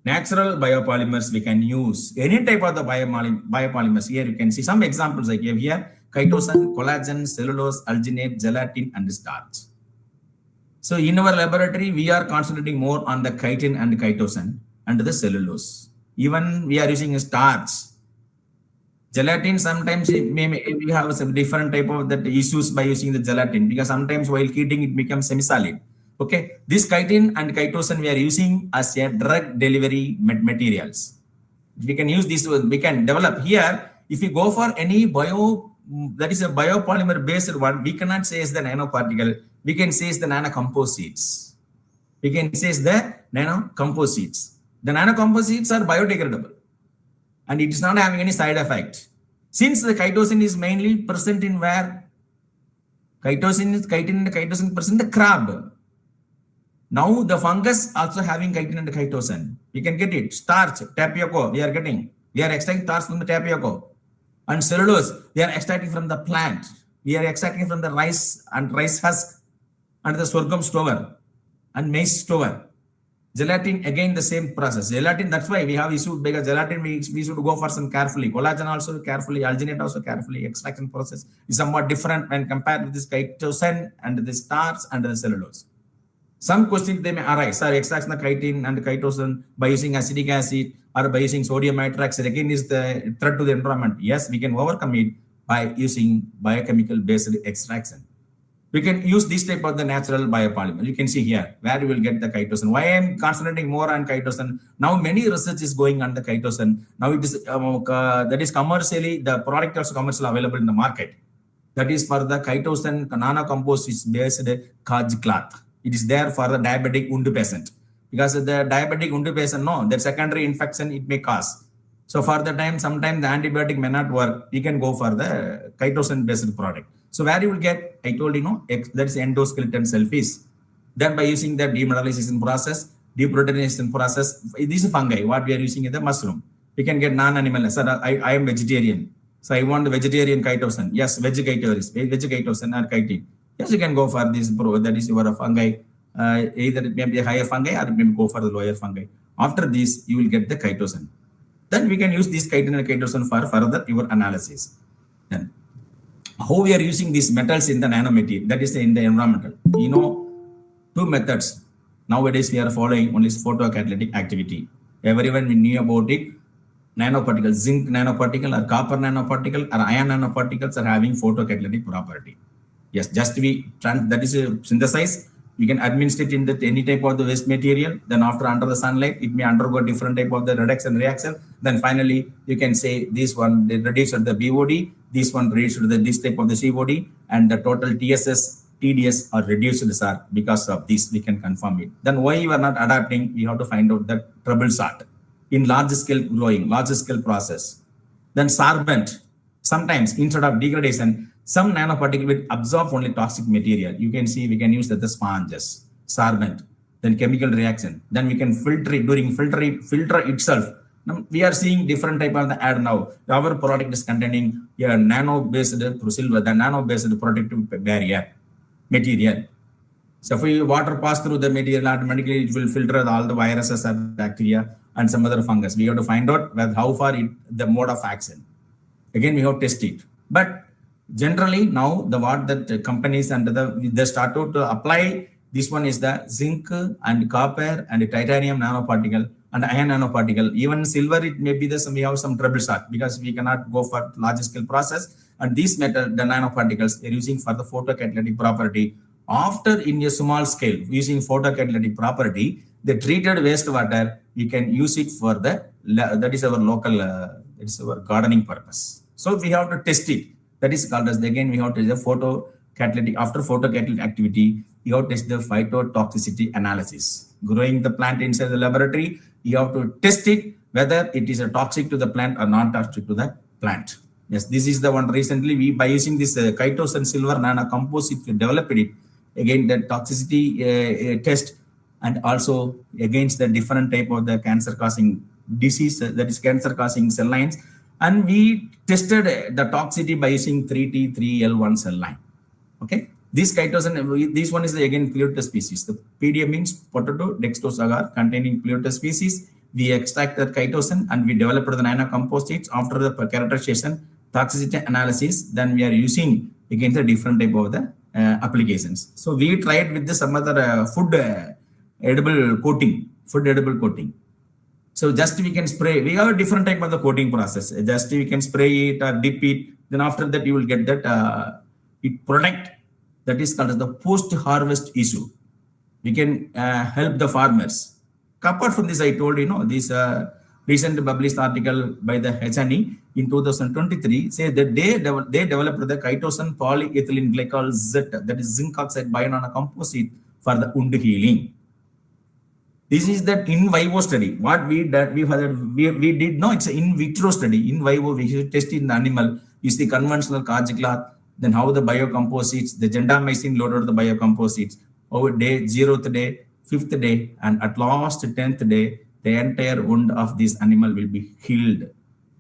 Natural biopolymers we can use. Any type of the biopolymers. Here you can see some examples I gave here. Chitosan, collagen, cellulose, alginate, gelatin, and starch. So in our laboratory, we are concentrating more on the chitin and chitosan and the cellulose. Even we are using starch. Gelatin, sometimes we have some different type of that issues by using the gelatin because sometimes while heating it becomes semi-solid. Okay, this chitin and chitosan we are using as a drug delivery materials. We can use this, we can develop here. If you go for any that is a biopolymer based one. We cannot say is the nanoparticle. We can say is the nanocomposites. We can say is the nanocomposites. The nanocomposites are biodegradable, and it is not having any side effect. Since the chitosan is mainly present in where? Chitin and chitosan present in the crab. Now the fungus also having chitin and chitosan. We can get it. Starch, tapioca, we are getting. We are extracting starch from the tapioca. And cellulose, we are extracting from the plant. We are extracting from the rice and rice husk and the sorghum stover and maize stover. Gelatin, again the same process. Gelatin, that's why we have issued, because gelatin we should go for some carefully. Collagen also carefully, alginate also carefully. Extraction process is somewhat different when compared with this chitosan and the starch and the cellulose. Some questions they may arise, sir, extraction of chitin and chitosan by using acetic acid or by using sodium nitrite again is the threat to the environment. Yes, we can overcome it by using biochemical based extraction. We can use this type of the natural biopolymer. You can see here where you will get the chitosan. Why I am concentrating more on chitosan? Now many research is going on the chitosan. Now it is that is commercially, the product also commercially available in the market. That is for the chitosan nanocomposite based kaj cloth. It is there for the diabetic wound patient, because the diabetic wound patient, no, that secondary infection it may cause. So for the time, sometimes the antibiotic may not work. You can go for the chitosan based product. So where you will get, I told you, that is endoskeleton cell piece. Then by using the demineralization process, deproteinization process, this is fungi. What we are using is the mushroom. We can get non-animal. So I am vegetarian. So I want the vegetarian chitosan. Yes, veg-chitosan or chitin. Yes, you can go for this, that is your fungi. Either it may be a higher fungi or it may go for the lower fungi. After this, you will get the chitosan. Then we can use this chitin and chitosan for further your analysis. Then how we are using these metals in the nanomaterial, that is in the environmental. Two methods. Nowadays we are following only photocatalytic activity. Everyone we knew about it. Nanoparticles, zinc nanoparticle or copper nanoparticle or iron nanoparticles are having photocatalytic property. Yes, just that is a synthesize. You can administer it in the any type of the waste material. Then after under the sunlight, it may undergo different type of the reduction reaction. Then finally, you can say this one they reduce the BOD, this one reduced to this type of the COD, and the total TSS, TDS are reduced sir. Because of this, we can confirm it. Then why you are not adapting? We have to find out the trouble sort in large scale growing, large scale process. Then sorbent, sometimes instead of degradation, some nanoparticle will absorb only toxic material. You can see we can use the sponges, sorbent, then chemical reaction. Then we can filter it during filter itself. Now, we are seeing different type of the ad now. Our product is containing a nano-based silver, the nano-based protective barrier material. So if we water pass through the material, automatically it will filter all the viruses and bacteria and some other fungus. We have to find out how far the mode of action. Again, we have to test it. But generally now the companies and they start to apply this one is the zinc and copper and titanium nanoparticle and iron nanoparticle. Even silver, it may be we have some trouble sort because we cannot go for large scale process. And these metal, the nanoparticles, they're using for the photocatalytic property. After in a small scale using photocatalytic property, the treated wastewater, we can use it for that is our local, that is our gardening purpose. So we have to test it. That is called as, again, we have to test the photocatalytic, after photocatalytic activity, you have to test the phytotoxicity analysis. Growing the plant inside the laboratory, you have to test it, whether it is a toxic to the plant or non-toxic to the plant. Yes, this is the one recently, by using this chitosan silver nanocomposite, we developed it. Again, the toxicity test, and also against the different type of the cancer-causing disease, that is cancer-causing cell lines. And we tested the toxicity by using 3T3L1 cell line. Okay, this chitosan, this one is again Pleurta species. The PDA means potato dextrose agar containing Pleurta species. We extract the chitosan and we developed the nanocomposites. After the characterization, toxicity analysis, then we are using against the different type of the applications. So we tried with some other food edible coating. So just we can spray. We have a different type of the coating process. Just we can spray it or dip it. Then after that you will get that it product that is called as the post-harvest issue. We can help the farmers. Apart from this, I told this recent published article by the HNE in 2023 says that they developed the chitosan polyethylene glycol Z, that is zinc oxide bionano composite for the wound healing. This is that in vivo study. What we did, we did no, it's an in vitro study. In vivo, we should test in the animal, use the conventional carj cloth, then how the biocomposites, the gentamicin loaded the biocomposites over day, 0th day, 5th day, and at last 10th day, the entire wound of this animal will be healed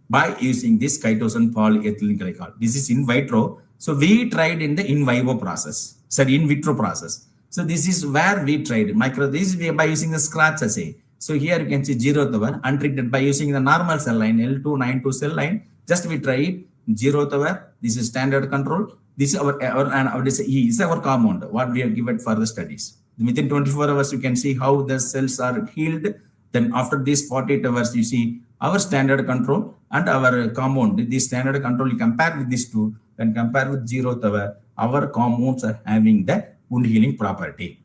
by using this chitosan polyethylene glycol. This is in vitro. So we tried in the in vivo process, sorry, in vitro process. So this is where we tried this by using the scratch assay. So here you can see 0th hour untreated by using the normal cell line L292 cell line. Just we tried 0th hour. This is standard control. This is this is our compound. What we have given for the studies. Within 24 hours you can see how the cells are healed. Then after these 48 hours you see our standard control and our compound. This standard control you compare with these two. Then compare with 0th hour. Our compounds are having the wound healing property.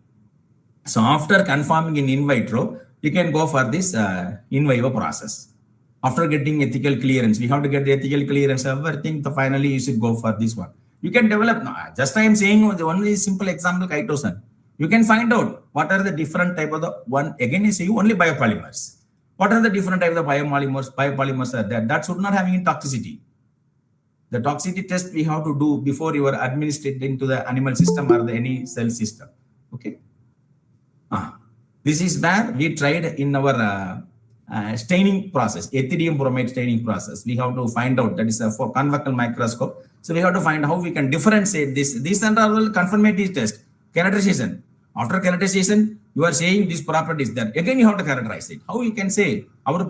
So after confirming in vitro, you can go for this in vivo process. After getting ethical clearance, we have to get the ethical clearance. Everything. Finally, you should go for this one. You can develop. Just I am saying the only simple example chitosan. You can find out what are the different type of the one. Again, you see only biopolymers. What are the different type of the biopolymers? Biopolymers are there. That should not have any toxicity. The toxicity test we have to do before you are administered into the animal system or the any cell system. Okay. This is where we tried in our staining process, ethidium bromide staining process. We have to find out, that is for convection microscope. So we have to find how we can differentiate this. These are all confirmatory test. Characterization. After characterization, you are saying these properties there. Again, you have to characterize it. How you can say our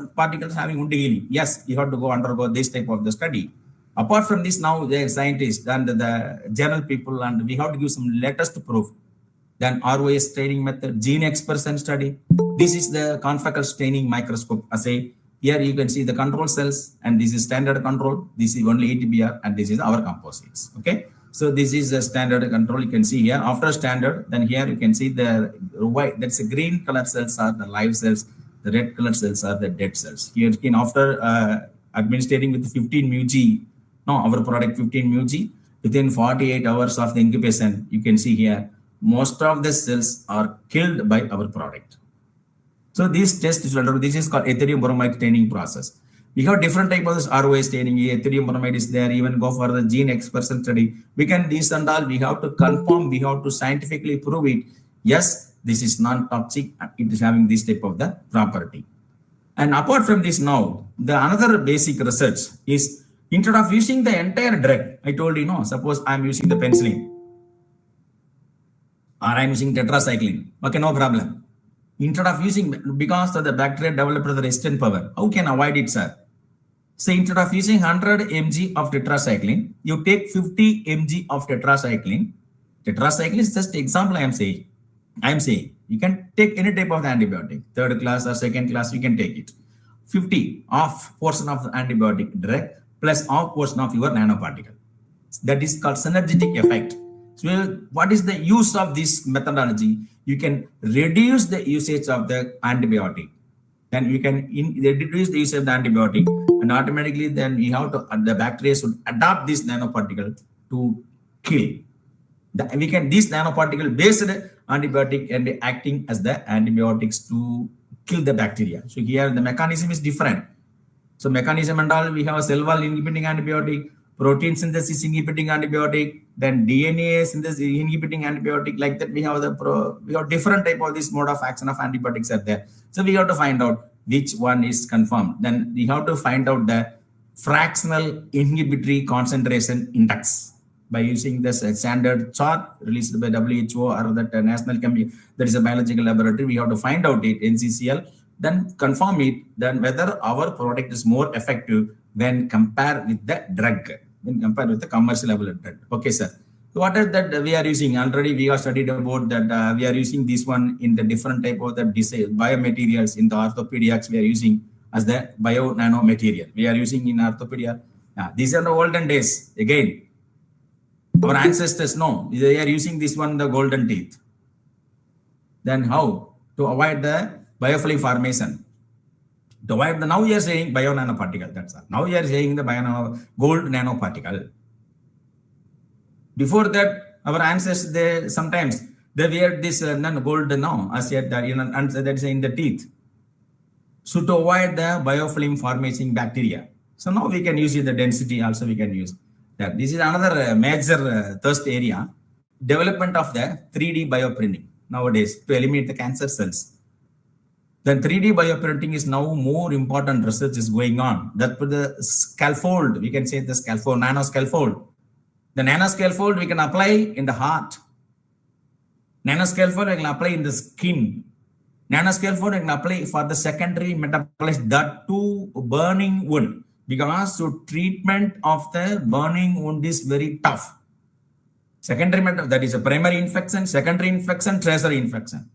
particles having wound healing? Yes, you have to go undergo this type of the study. Apart from this, now the scientists and the journal people, and we have to give some letters to prove. Then ROS staining method, gene expression study. This is the confocal staining microscope assay. Here you can see the control cells, and this is standard control. This is only ATBR, and this is our composites. Okay. So this is the standard control. You can see here after standard, then here you can see the white, that's the green color cells are the live cells. The red color cells are the dead cells. Here again, after administering with 15 μg, our product 15 μg, within 48 hours of the incubation, you can see here, most of the cells are killed by our product. So this test, this is called ethidium bromide staining process. We have different types of this ROS staining. Ethidium bromide is there. Even go for the gene expression study. We can this and all. We have to confirm. We have to scientifically prove it. Yes, this is non-toxic. It is having this type of the property. And apart from this, now the another basic research is instead of using the entire drug, I told you, suppose I am using the penicillin or I am using tetracycline. Okay, no problem. Instead of using, because the bacteria developed the resistant power, how can avoid it, sir? So instead of using 100 mg of tetracycline, you take 50 mg of tetracycline. Tetracycline is just example I am saying. You can take any type of the antibiotic, third class or second class, you can take it. 50 off portion of the antibiotic drug plus off portion of your nanoparticle. That is called synergetic effect. So what is the use of this methodology? You can reduce the usage of the antibiotic. Then you can reduce the use of the antibiotic, and automatically then you have to, the bacteria should adopt this nanoparticle to kill. This nanoparticle based antibiotic can be acting as the antibiotics to kill the bacteria. So here the mechanism is different. So mechanism and all, we have a cell wall inhibiting antibiotic, protein synthesis inhibiting antibiotic, then DNA synthesis inhibiting antibiotic. Like that, we have different type of this mode of action of antibiotics are there. So we have to find out which one is confirmed. Then we have to find out the fractional inhibitory concentration index by using this standard chart released by WHO or that national that is a biological laboratory. We have to find out it NCCL, then confirm it, then whether our product is more effective when compared with the drug, when compared with the commercial level drug. Okay, sir. So what is that we are using? Already we have studied about that we are using this one in the different type of the biomaterials. In the orthopedics, we are using as the bio nano material. We are using in orthopedia. These are the olden days. Again, our ancestors know they are using this one, the golden teeth. Then how to avoid the biofilm formation? Now we are saying bio nanoparticle. That's all. Now we are saying the gold nanoparticle. Before that, our ancestors sometimes they wear this gold now as yet and that's in the teeth. So to avoid the biofilm formation bacteria. So now we can use the density also we can use that. This is another major thirst area. Development of the 3D bioprinting nowadays to eliminate the cancer cells. Then 3D bioprinting is now more important research is going on. That for the scaffold, we can say the scaffold, nanoscaffold. The nanoscaffold we can apply in the heart. Nanoscaffold we can apply in the skin. Nanoscaffold we can apply for the secondary metabolism, that to burning wound. Because so treatment of the burning wound is very tough. Secondary that is a primary infection, secondary infection, tertiary infection.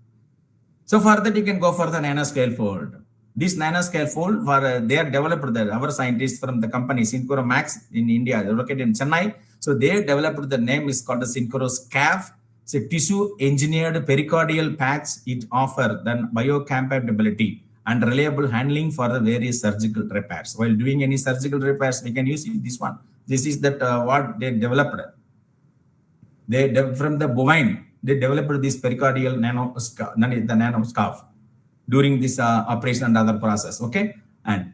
So for that you can go for the nanoscaffold. This nanoscaffold they are developed there. Our scientists from the company Syncoro Max in India, they're located in Chennai. So they developed the name is called the Syncoro Scaf. It's a tissue engineered pericardial patch. It offers then biocompatibility and reliable handling for the various surgical repairs. While doing any surgical repairs, we can use this one. This is that what they developed. From the bovine, they developed this pericardial nano scarf during this operation and other process. Okay, and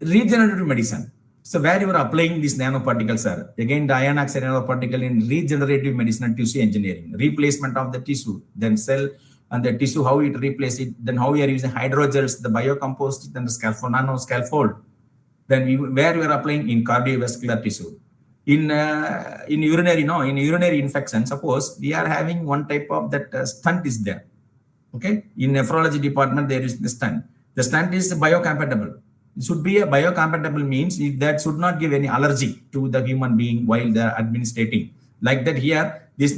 regenerative medicine. So where you are applying these nanoparticles are again the iron oxide nanoparticle in regenerative medicine and tissue engineering, replacement of the tissue, then cell and the tissue how it replace it, then how we are using hydrogels, the biocomposite, then the scaffold, nano scaffold. Then where you are applying in cardiovascular tissue. In urinary infection, suppose we are having one type of that stunt is there. Okay, in nephrology department there is the stunt. The stunt is biocompatible. It should be a biocompatible means that should not give any allergy to the human being while they are administrating. Like that here, this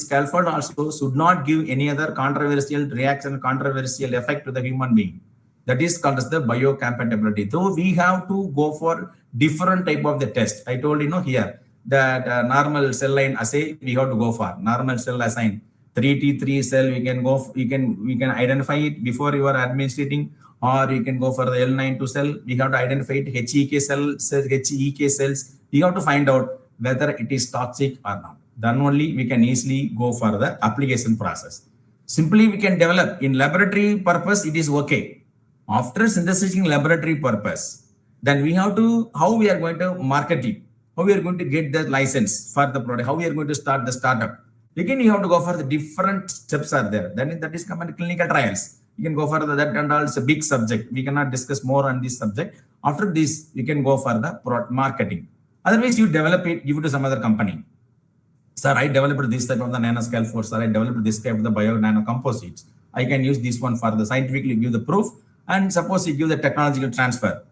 scaffold also should not give any other controversial reaction, controversial effect to the human being. That is called as the biocompatibility. So we have to go for different type of the test. I told here that normal cell line assay we have to go for normal cell assay. 3T3 cell we can go. We can identify it before you are administrating, or you can go for the L92 cell. We have to identify it HEK cells. We have to find out whether it is toxic or not. Then only we can easily go for the application process. Simply we can develop in laboratory purpose. It is okay. After synthesizing laboratory purpose, then we have to how we are going to market it, how we are going to get the license for the product, how we are going to start the startup. Again, you have to go for the different steps are there. Then that is common clinical trials. You can go for that and all. It's a big subject. We cannot discuss more on this subject. After this, you can go for the marketing. Otherwise, you develop it, give it to some other company. Sir, I developed this type of the nanoscaffold. Sir, I developed this type of the bio nanocomposites. I can use this one for the scientifically give the proof. And suppose you give the technological transfer.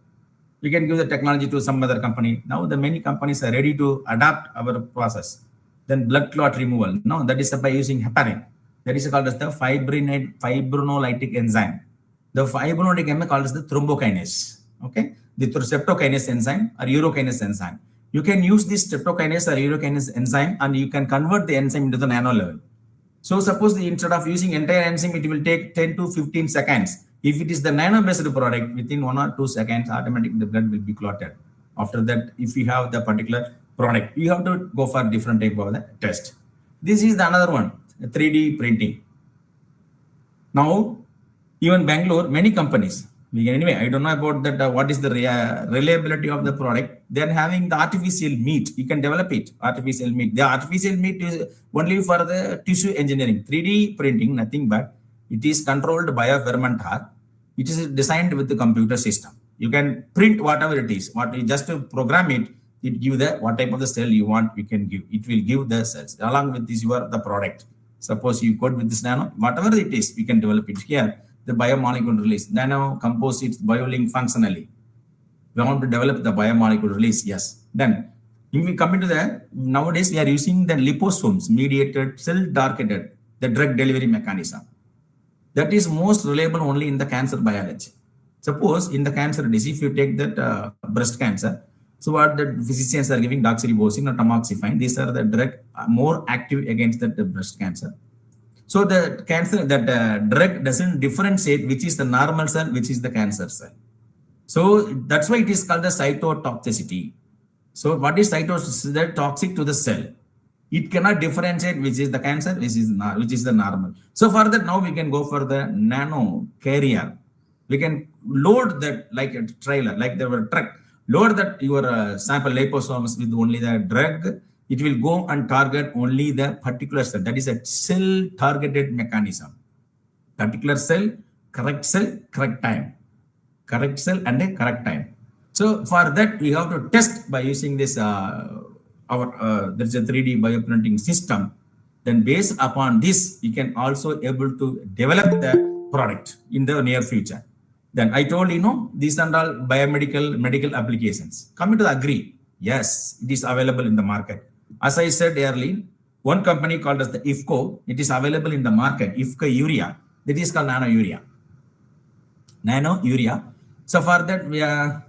You can give the technology to some other company. Now the many companies are ready to adapt our process. Then blood clot removal. No, that is by using heparin. That is called as the fibrinolytic enzyme. The fibrinolytic enzyme called as the thrombokinase. Okay, the streptokinase enzyme or urokinase enzyme. You can use this streptokinase or urokinase enzyme and you can convert the enzyme into the nano level. So suppose instead of using entire enzyme, it will take 10 to 15 seconds. If it is the nano-based product, within 1 or 2 seconds, automatically the blood will be clotted. After that, if you have the particular product, you have to go for different type of the test. This is the another one, 3D printing. Now, even Bangalore, many companies, anyway, I don't know about that. What is the reliability of the product? They're having the artificial meat. You can develop it, artificial meat. The artificial meat is only for the tissue engineering. 3D printing, nothing but it is controlled by a fermenter. It is designed with the computer system. You can print whatever it is. What you just to program it, it give the what type of the cell you want. You can give. It will give the cells along with this. You are the product. Suppose you code with this nano, whatever it is, you can develop it here. The biomolecule release, nano composites, biolink functionally. We want to develop the biomolecule release. Yes. Then, if we come into the nowadays we are using the liposomes mediated cell targeted the drug delivery mechanism. That is most reliable only in the cancer biology. Suppose in the cancer disease, if you take that breast cancer, so what the physicians are giving doxorubicin or tamoxifen, these are the drug more active against the breast cancer. So the cancer, that drug doesn't differentiate which is the normal cell, which is the cancer cell. So that's why it is called the cytotoxicity. So what is cytotoxic? Toxic to the cell. It cannot differentiate which is the cancer, which is the normal. So for that, now we can go for the nano carrier. We can load that like a trailer, like the truck. Load that your sample liposomes with only the drug. It will go and target only the particular cell. That is a cell targeted mechanism. Particular cell, correct time. Correct cell and a correct time. So for that, we have to test by using this there's a 3D bioprinting system. Then based upon this, we can also able to develop the product in the near future. Then I told these are all biomedical medical applications. Coming to the agri, yes, it is available in the market. As I said earlier, one company called as the IFCO, it is available in the market. IFCO urea, that is called nano urea. Nano urea. So for that, we are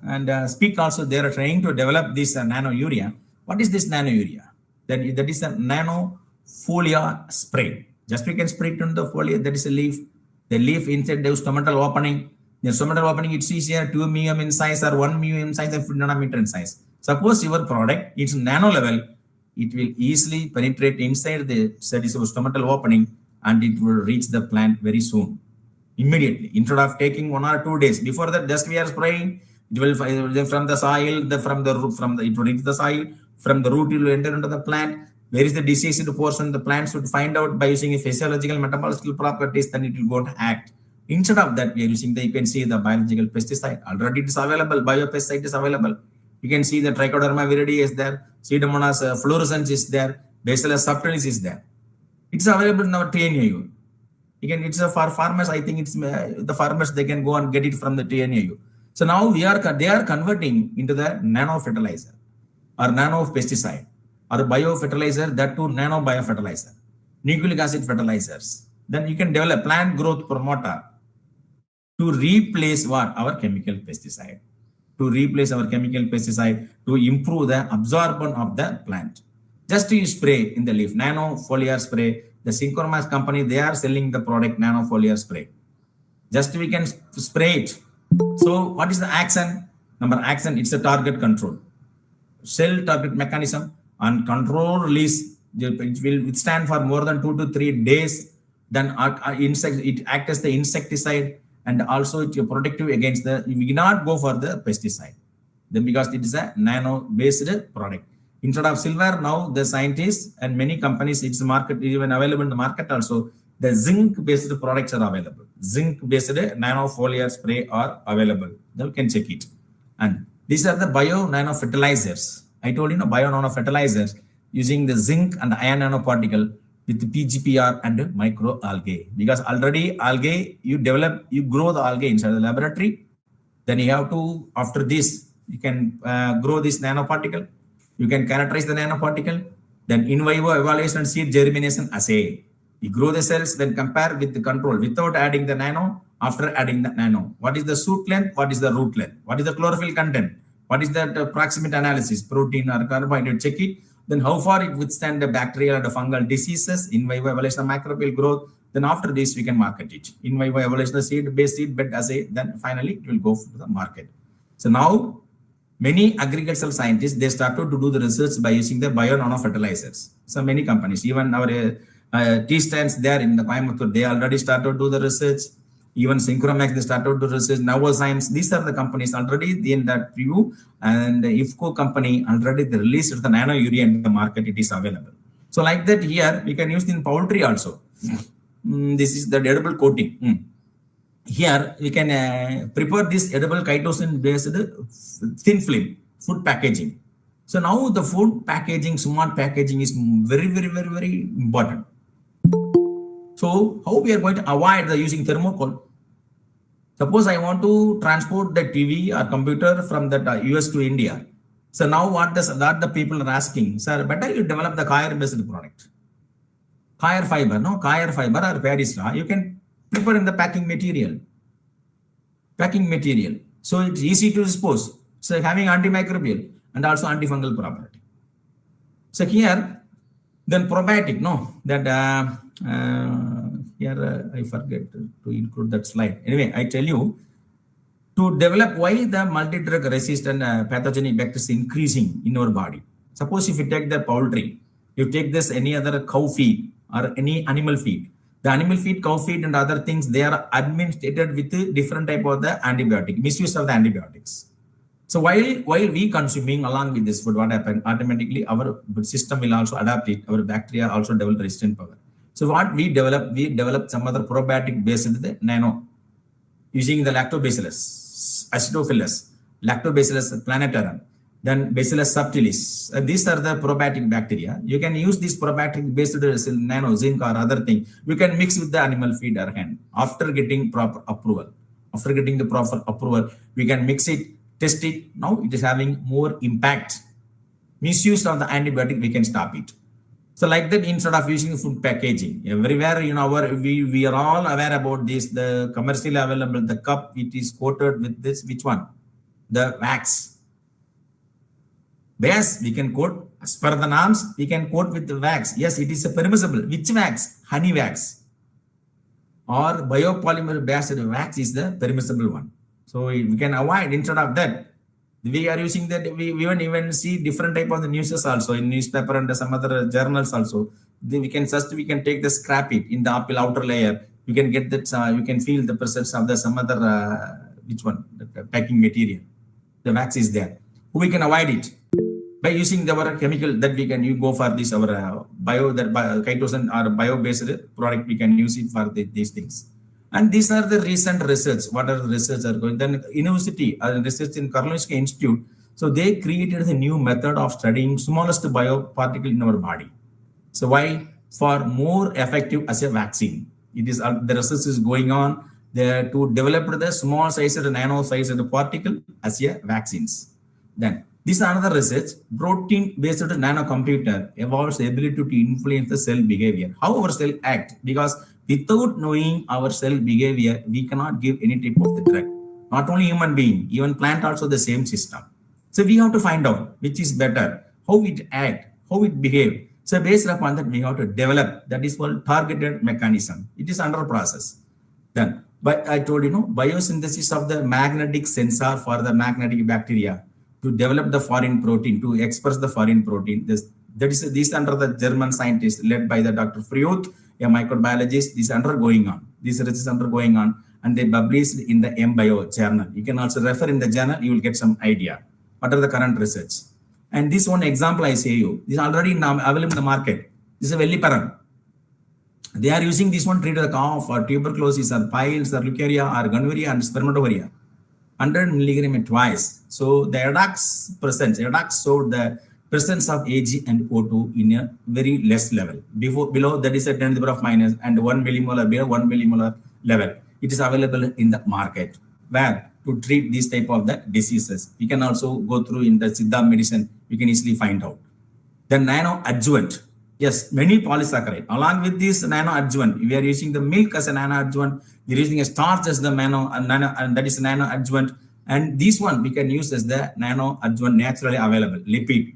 speak also. They are trying to develop this nano urea. What is this nano urea? Then that is a nano folia spray. Just we can spray it on the folia. That is a leaf. The leaf inside the stomatal opening. The stomatal opening, it is here 2 mm in size or 1 mm in size and 50 nanometer in size. Suppose your product it's nano level, it will easily penetrate inside the stomatal opening and it will reach the plant very soon. Immediately, instead of taking 1 or 2 days. Before that, just we are spraying, it will from the soil, it will reach the soil, from the root it will enter into the plant. Where is the diseased portion? The plant should find out by using a physiological metabolical properties, then it will go to act. Instead of that, we are using you can see the biological pesticide. Already it is available, biopesticide is available. You can see the Trichoderma viride is there, Pseudomonas fluorescens is there, Bacillus subtilis is there. It's available in our TNAU. It's for farmers. I think it's the farmers, they can go and get it from the TNAU. So now they are converting into the nano fertilizer or nano pesticide or biofertilizer, that to nano biofertilizer, nucleic acid fertilizers. Then you can develop plant growth promoter to replace our chemical pesticide. To replace our chemical pesticide to improve the absorption of the plant. Just to spray in the leaf, nano foliar spray. The Synchromax company, they are selling the product nano foliar spray. Just we can spray it. So what is the action? Action, it's a target control. Cell target mechanism and control release. It will withstand for more than 2 to 3 days. Then it acts as the insecticide and also it's protective against the, we cannot go for the pesticide. Then because it is a nano based product. Instead of silver, now the scientists and many companies, it's market even available in the market also. The zinc-based products are available. Zinc-based nanofoliar spray are available. Then you can check it. And these are the bio-nano fertilizers. I told you, bio-nano fertilizers using the zinc and the iron nanoparticle with the PGPR and microalgae. Because already algae, you grow the algae inside the laboratory. Then you have to, after this, you can grow this nanoparticle. You can characterize the nanoparticle, then in vivo evaluation and seed germination assay. You grow the cells, then compare with the control without adding the nano, after adding the nano. What is the shoot length? What is the root length? What is the chlorophyll content? What is the proximate analysis, protein or carbohydrate? Check it. Then how far it withstand the bacterial and the fungal diseases, in vivo evaluation of microbial growth. Then after this, we can market it. In vivo evaluation of seed-based seed bed assay, then finally it will go to the market. So now, many agricultural scientists, they started to do the research by using the bio-nano fertilizers. So many companies, even our tea stands there in the Coimbatore, they already started to do the research. Even Synchromax, they started to research. Novoscience, these are the companies already in that preview. And the IFCO company already they released the nano urea in the market, it is available. So like that here, we can use in poultry also. This is the edible coating. Here we can prepare this edible chitosan based thin film food packaging. So now the food packaging, smart packaging is very, very, very, very important. So how we are going to avoid the using thermocol? Suppose I want to transport the TV or computer from the US to India. So now what the people are asking, sir, better you develop the coir based product. Coir fiber or Paris straw, you can prepare in the packing material. So it's easy to dispose. So having antimicrobial and also antifungal property. So here, then probiotic, Here I forget to include that slide. Anyway, I tell you, to develop why the multi-drug resistant pathogenic vectors increasing in our body. Suppose if you take the poultry, you take this any other cow feed or any animal feed. The animal feed, cow feed and other things, they are administered with different type of the antibiotic, misuse of the antibiotics. So while we consuming along with this food, what happened? Automatically our system will also adapt it. Our bacteria also develop resistant power. So what we develop some other probiotic based nano using the lactobacillus, acidophilus, lactobacillus plantarum, then bacillus subtilis. These are the probiotic bacteria. You can use this probiotic based nano, zinc or other thing. You can mix with the animal feed or hen after getting proper approval. After getting the proper approval, we can mix it, test it. Now it is having more impact. Misuse of the antibiotic, we can stop it. So like that, instead of using food packaging, everywhere, we are all aware about this, the commercially available, the cup, it is coated with this, which one? The wax. Yes, we can coat, as per the norms, we can coat with the wax. Yes, it is a permissible. Which wax? Honey wax. Or biopolymer based wax is the permissible one. So we can avoid, instead of that, we are using that. We even see different type of the news also in newspaper and some other journals also. We can take the scrap it in the outer layer. You can get that. You can feel the presence of the some other which one, the packing material. The wax is there. We can avoid it by using our chemical that we can. You go for this our chitosan or bio based product. We can use it for these things. And these are the recent research. What are the research are going? Then university research in Karolinska Institute. So they created a new method of studying smallest bioparticle in our body. So why? For more effective as a vaccine. It is the research is going on there to develop the small sized nano sized particle as a vaccines. Then this is another research. Protein based nanocomputer evolves the ability to influence the cell behavior. How our cell act, because without knowing our cell behavior, we cannot give any type of the drug. Not only human being, even plant also the same system. So we have to find out which is better, how it act, how it behave. So based upon that, we have to develop, that is called targeted mechanism. It is under process. Then, but I told biosynthesis of the magnetic sensor for the magnetic bacteria to develop the foreign protein, to express the foreign protein. This under the German scientist led by the Dr. Freud, a microbiologist. This undergoing on. This research is undergoing on, and they published in the MBio journal. You can also refer in the journal. You will get some idea what are the current research. And this one example I say you, this is already now available in the market. This is a Veliparan. They are using this one to treat the cough or tuberculosis or piles or leukorrhea or gonorrhea and spermatogonia. 100 milligram twice. So the ADAX showed the presence of Ag and O2 in a very less level. Below that is a 10 to the power of minus and 1 millimolar below 1 millimolar level. It is available in the market. Where to treat these type of the diseases. We can also go through in the Siddha medicine. You can easily find out. The nano adjuvant. Yes, many polysaccharide. Along with this nano adjuvant, we are using the milk as a nano adjuvant. We are using a starch as the nano, and that is nano adjuvant. And this one we can use as the nano adjuvant naturally available lipid.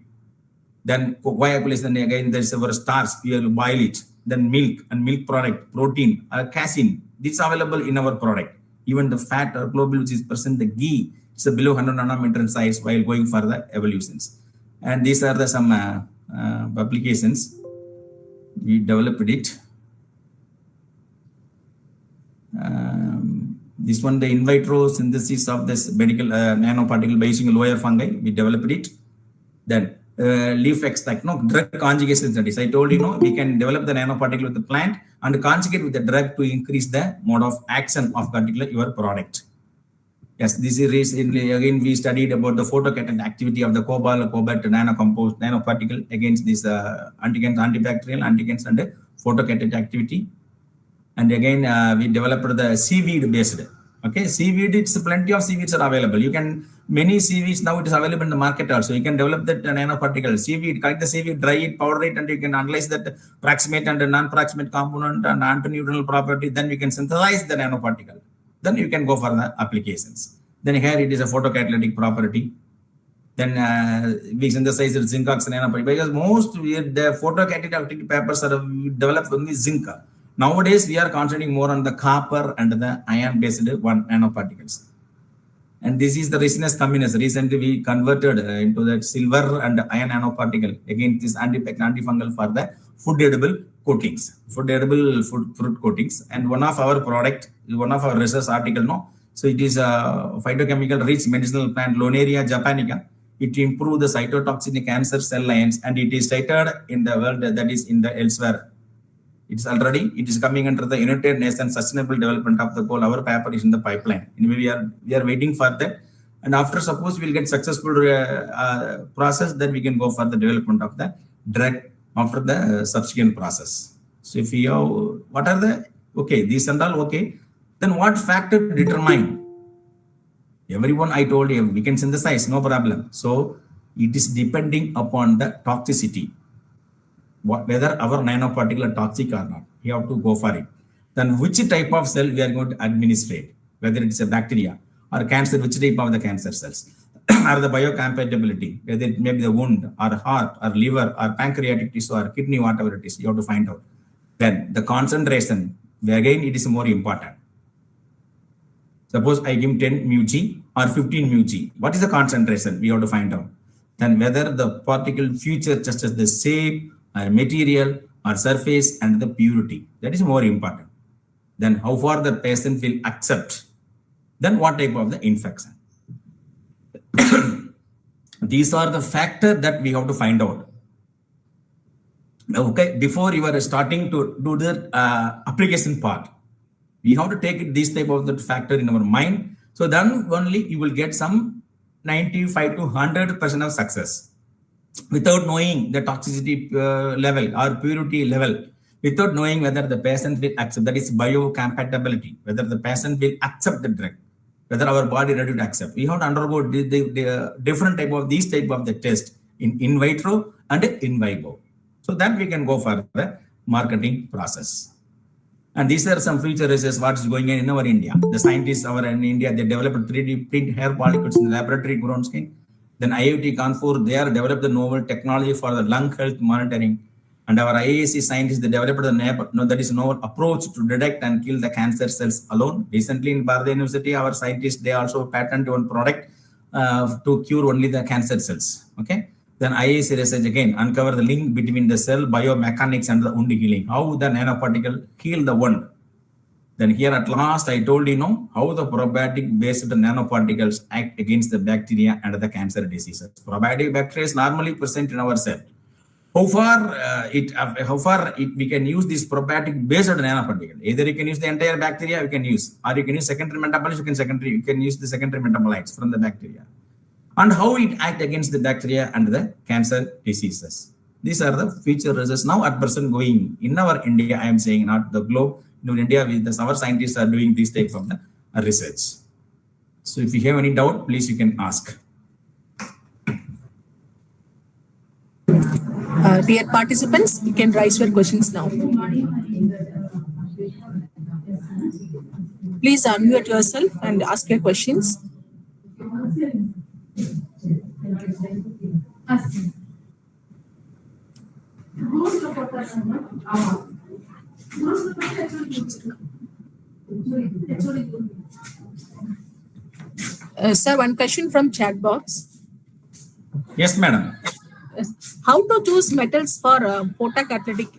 Then coagulation, again there's our starch. We will boil it. Then milk and milk product, protein, casein. This is available in our product. Even the fat or globule which is present, the ghee, it's below 100 nanometer in size while going for the evolutions. And these are the some publications. We developed it. This one, the in vitro synthesis of this medical nanoparticle by using lower fungi, we developed it. Then leaf extract, drug conjugation studies. I told you, we can develop the nanoparticle with the plant and conjugate with the drug to increase the mode of action of particular your product. Yes, this is recently again we studied about the photocatalytic activity of the cobalt nanoparticle against this antigens, antibacterial antigens and photocatalytic activity. And again we developed the seaweed based. Okay, seaweed, it's plenty of seaweeds are available. You can many seaweeds now it is available in the market also. You can develop that nanoparticle seaweed, collect the seaweed, dry it, powder it, and you can analyze that proximate and non-proximate component and antineutrino property. Then we can synthesize the nanoparticle. Then you can go for the applications. Then here it is a photocatalytic property. Then we synthesize the zinc oxide nanoparticle because most the photocatalytic papers are developed only zinc. Nowadays, we are concentrating more on the copper and the ion-based nanoparticles. And this is the resonance combination. Recently, we converted into that silver and iron nanoparticle. Again, this antifungal for the food edible coatings, fruit coatings. And one of our product, one of our research article, no. So it is a phytochemical rich medicinal plant, Lonaria japonica. It improves the cytotoxic cancer cell lines, and it is cited in the world, that is in the elsewhere. It is coming under the United Nations Sustainable Development of the Goal. Our paper is in the pipeline. Anyway, we are waiting for that. And after, suppose we'll get successful process, then we can go for the development of the drug after the subsequent process. So if you have, what are the, okay, these and all, okay, then what factor determine? Everyone I told you, we can synthesize, no problem. So it is depending upon the toxicity. Whether our nanoparticle are toxic or not, you have to go for it. Then which type of cell we are going to administrate, whether it's a bacteria or cancer, which type of the cancer cells, or the biocompatibility, whether it may be the wound or heart or liver or pancreatic tissue or kidney, whatever it is, you have to find out. Then the concentration, again, it is more important. Suppose I give 10 μg or 15 μg. What is the concentration? We have to find out. Then whether the particle feature just as the shape, or material or surface and the purity, that is more important. Then how far the patient will accept, then what type of the infection. These are the factors that we have to find out. Okay, before you are starting to do the application part, we have to take this type of the factor in our mind. So then only you will get some 95 to 100% of success. Without knowing the toxicity level or purity level, without knowing whether the patient will accept, that is biocompatibility, whether the patient will accept the drug, whether our body ready to accept. We have to undergo the different type of these type of the test in vitro and in vivo. So that we can go for the marketing process. And these are some future research what is going on in our India. The scientists in India, they developed 3D print hair follicles in laboratory grown skin. Then IIT Kanpur, they are developed the novel technology for the lung health monitoring. And our IAC scientists, they developed the novel approach to detect and kill the cancer cells alone. Recently in Bharda University, our scientists, they also patented one product to cure only the cancer cells. Okay. Then IAC research again uncover the link between the cell biomechanics and the wound healing. How the nanoparticle heal the wound. Then here at last, I told you how the probiotic-based nanoparticles act against the bacteria and the cancer diseases. Probiotic bacteria is normally present in our cell. How far we can use this probiotic-based nanoparticle? Either you can use the entire bacteria, you can use, or you can use secondary metabolites. You can use the secondary metabolites from the bacteria, and how it acts against the bacteria and the cancer diseases. These are the future research now at present going in our India. I am saying not the globe. In India, our scientists are doing this type of research. So if you have any doubt, please you can ask. Dear participants, you can raise your questions now. Please unmute yourself and ask your questions. Sir, one question from chat box. Yes, madam. How to choose metals for photocatalytic?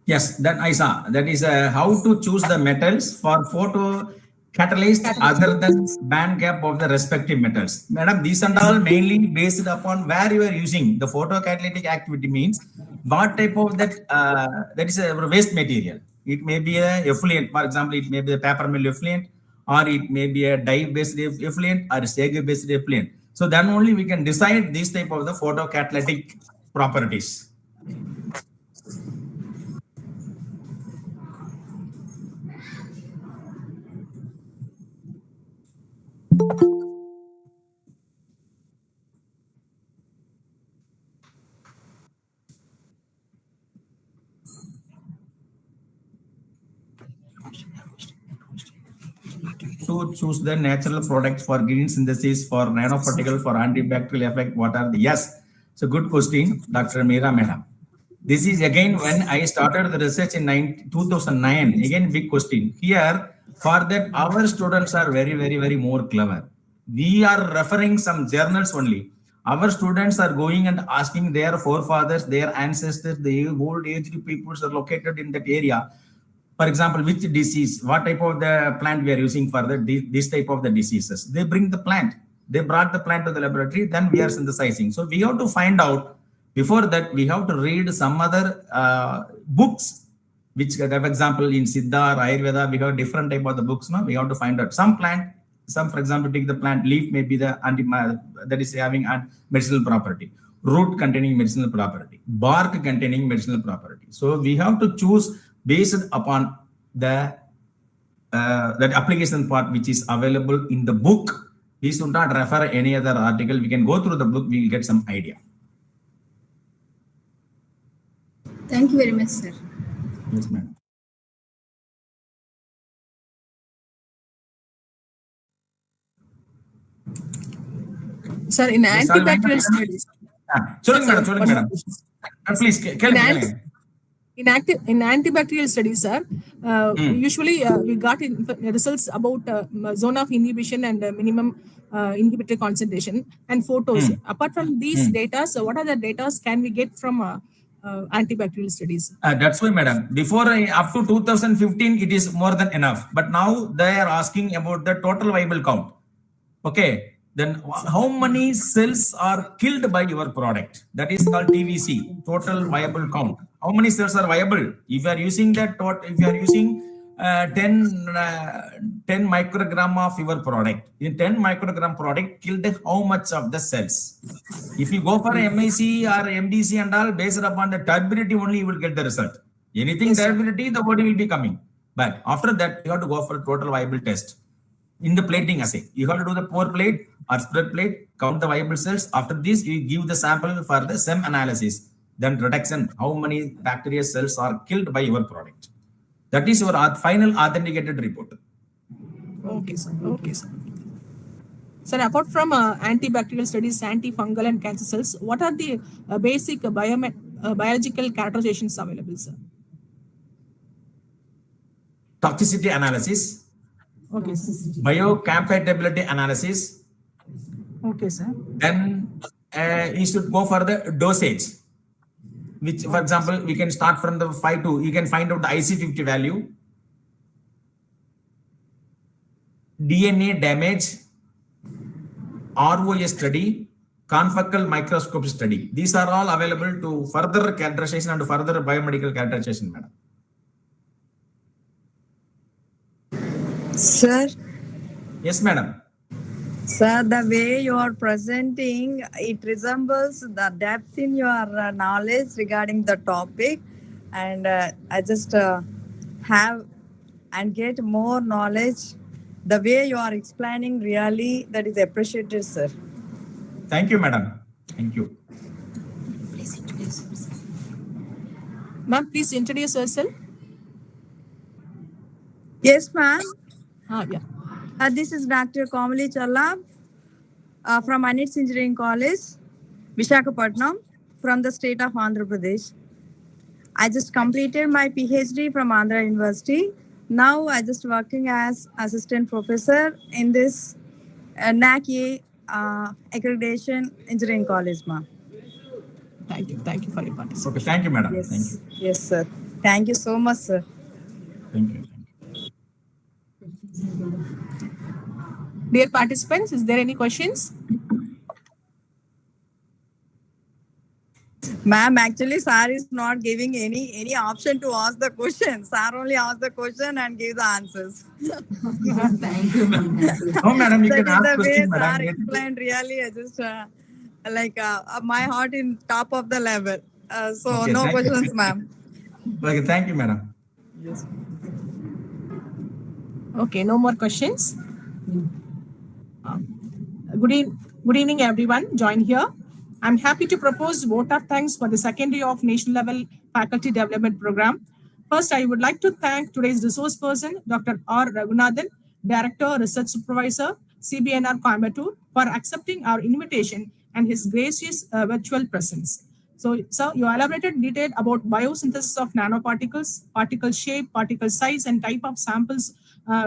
Yes, that I saw. That is how to choose the metals for photocatalyst other than band gap of the respective metals. Madam, these are all mainly based upon where you are using the photocatalytic activity. Means what type of that that is a waste material. It may be a effluent, for example, it may be a paper mill effluent, or it may be a dye-based effluent or a sage-based effluent. So then only we can decide this type of the photocatalytic properties. To choose the natural products for green synthesis, for nanoparticle, for antibacterial effect, what are the? Yes, it's a good question, Dr. Meera Madam. This is again when I started the research in 2009. Again, big question. Here, for that, our students are very, very, very more clever. We are referring some journals only. Our students are going and asking their forefathers, their ancestors, the old aged peoples are located in that area. For example, which disease, what type of the plant we are using for this type of the diseases. They bring the plant. They brought the plant to the laboratory, then we are synthesizing. So we have to find out, before that, we have to read some other books, which, for example, in Siddha or Ayurveda, we have different type of the books. No, we have to find out some plant, some, for example, take the plant leaf, maybe the that is having medicinal property, root containing medicinal property, bark containing medicinal property. So we have to choose based upon the that application part which is available in the book. We should not refer any other article. We can go through the book, we will get some idea. Thank you very much, sir. Yes, madam. Sir, in antibacterial studies. சொல்லுங்க madam. Please, in antibacterial studies, sir, usually we got results about zone of inhibition and minimum inhibitor concentration and photos. Apart from these data, so what are the data can we get from antibacterial studies? That's why, madam. Before, up to 2015, it is more than enough. But now they are asking about the total viable count. Okay. Then how many cells are killed by your product? That is called TVC, total viable count. How many cells are viable? If you are using that, if you are using 10 microgram of your product, in 10 microgram product killed how much of the cells? If you go for MIC or MDC and all, based upon the turbidity only, you will get the result. Anything turbidity, the body will be coming. But after that, you have to go for a total viable test. In the plating assay, you have to do the pour plate or spread plate, count the viable cells. After this, you give the sample for the SEM analysis. Then reduction, how many bacteria cells are killed by your product. That is your final authenticated report. Okay, sir. Okay, sir. Sir, apart from antibacterial studies, antifungal and cancer cells, what are the basic biological characterizations available, sir? Toxicity analysis. Okay, sir. Biocompatibility analysis. Okay, sir. Then you should go for the dosage, which, for example, we can start from the 5 to, you can find out the IC50 value, DNA damage, ROS study, confocal microscope study. These are all available to further characterization and further biomedical characterization, madam. Sir? Yes, madam. Sir, the way you are presenting, it resembles the depth in your knowledge regarding the topic. And I just have and get more knowledge. The way you are explaining, really, that is appreciated, sir. Thank you, madam. Thank you. Ma'am, please introduce yourself. Yes, ma'am. Yeah. This is Dr. Kamali Challa from Anits Engineering College, Visakhapatnam, from the state of Andhra Pradesh. I just completed my PhD from Andhra University. Now I just working as assistant professor in this NACA accreditation engineering college, ma'am. Thank you. Thank you for your participation. Okay, thank you, madam. Yes. Thank you. Yes, sir. Thank you so much, sir. Thank you. Dear participants, is there any questions? Ma'am, actually, sir is not giving any option to ask the question. Sir only ask the question and give the answers. Thank you, ma'am. No, madam, you That can is ask the way question, sir madam. explained. Really, I just my heart in top of the level. So Okay, no thank you. questions, ma'am. Okay, thank you, madam. Yes. Okay, no more questions. Good evening, everyone. Join here. I'm happy to propose vote of thanks for the second day of national level faculty development program. First, I would like to thank today's resource person, Dr. R. Raghunathan, Director, Research Supervisor, CBNR Coimbatore, for accepting our invitation and his gracious virtual presence. So, sir, you elaborated detail about biosynthesis of nanoparticles, particle shape, particle size, and type of samples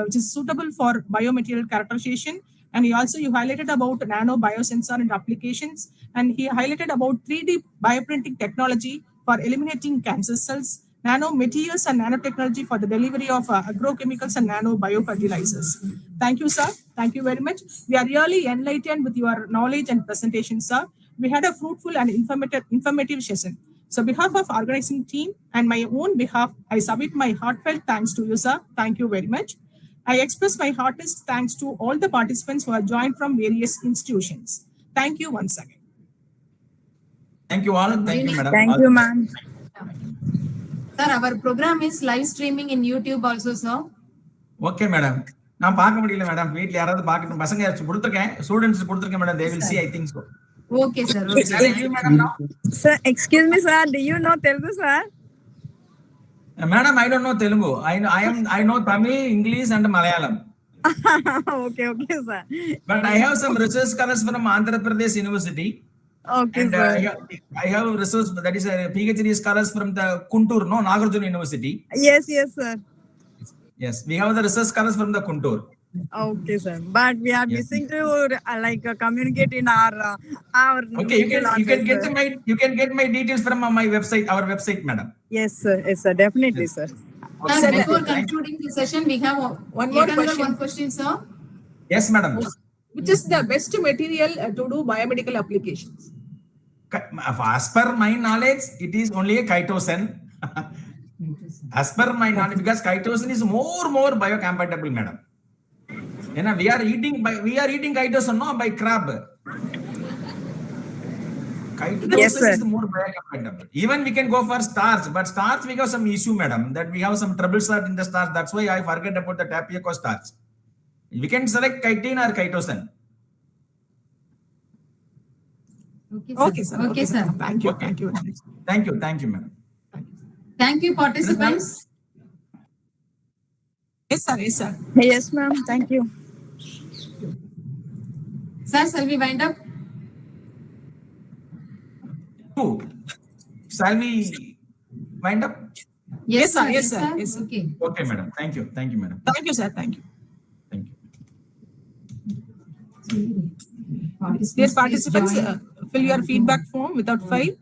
which is suitable for biomaterial characterization. And you highlighted about nano biosensor and applications, and he highlighted about 3D bioprinting technology for eliminating cancer cells, nanomaterials and nanotechnology for the delivery of agrochemicals and nano biofertilizers. Thank you, sir. Thank you very much. We are really enlightened with your knowledge and presentation, sir. We had a fruitful and informative session. So, on behalf of organizing team and my own behalf, I submit my heartfelt thanks to you, sir. Thank you very much. I express my heartiest thanks to all the participants who have joined from various institutions. Thank you once again. Thank you all. Thank you, madam. Thank you, ma'am. Sir, our program is live streaming in YouTube also, sir. Okay, madam. நான் பார்க்க முடியல madam. வீட்ல யாராவது பார்க்கணும். பசங்க கொடுத்திருக்கேன். Students கொடுத்திருக்கேன் madam. They will see, I think so. Okay, sir. Okay. Shall I give madam now? Sir, excuse me, sir. Do you know Telugu, sir? Madam, I don't know Telugu. I know Tamil, English, and Malayalam. Okay, sir. But I have some research scholars from Andhra Pradesh University. Okay, And sir. I have research, that is a PhD scholars from the Kuntur, no, Nagarjuna University. Yes, sir. Yes, we have the research scholars from the Kuntur. Okay, sir. But we are Yes. missing to communicate in our Okay, you can get sir. you can get my details from my website, our website, madam. Yes, sir. Definitely, sir. Okay, Sir, thank you, before thank you. concluding the session, we have One more yet another question. one question, sir. Yes, madam. Which is the best material to do biomedical applications? As per my knowledge, it is only a chitosan. As per my knowledge, because chitosan is more biocompatible, madam. You know, we are eating chitosan, no, by crab. Chitosan Yes, sir. is more biocompatible. Even we can go for starch, but starch we have some issue, madam, that we have some troubles in the starch. That's why I forget about the tapioca starch. We can select chitin or chitosan. Okay, sir. Okay, sir. Thank you. Okay. Thank you. Thank you, madam. Thank you, participants. Yes, sir. Yes, sir. Yes, ma'am. Thank you. Sir, shall we wind up? Shall we wind up? Yes, sir. Yes, sir. Yes, sir. Okay. Okay, madam. Thank you, madam. Thank you, sir. Thank you. Thank you. Dear participants, fill your feedback form without file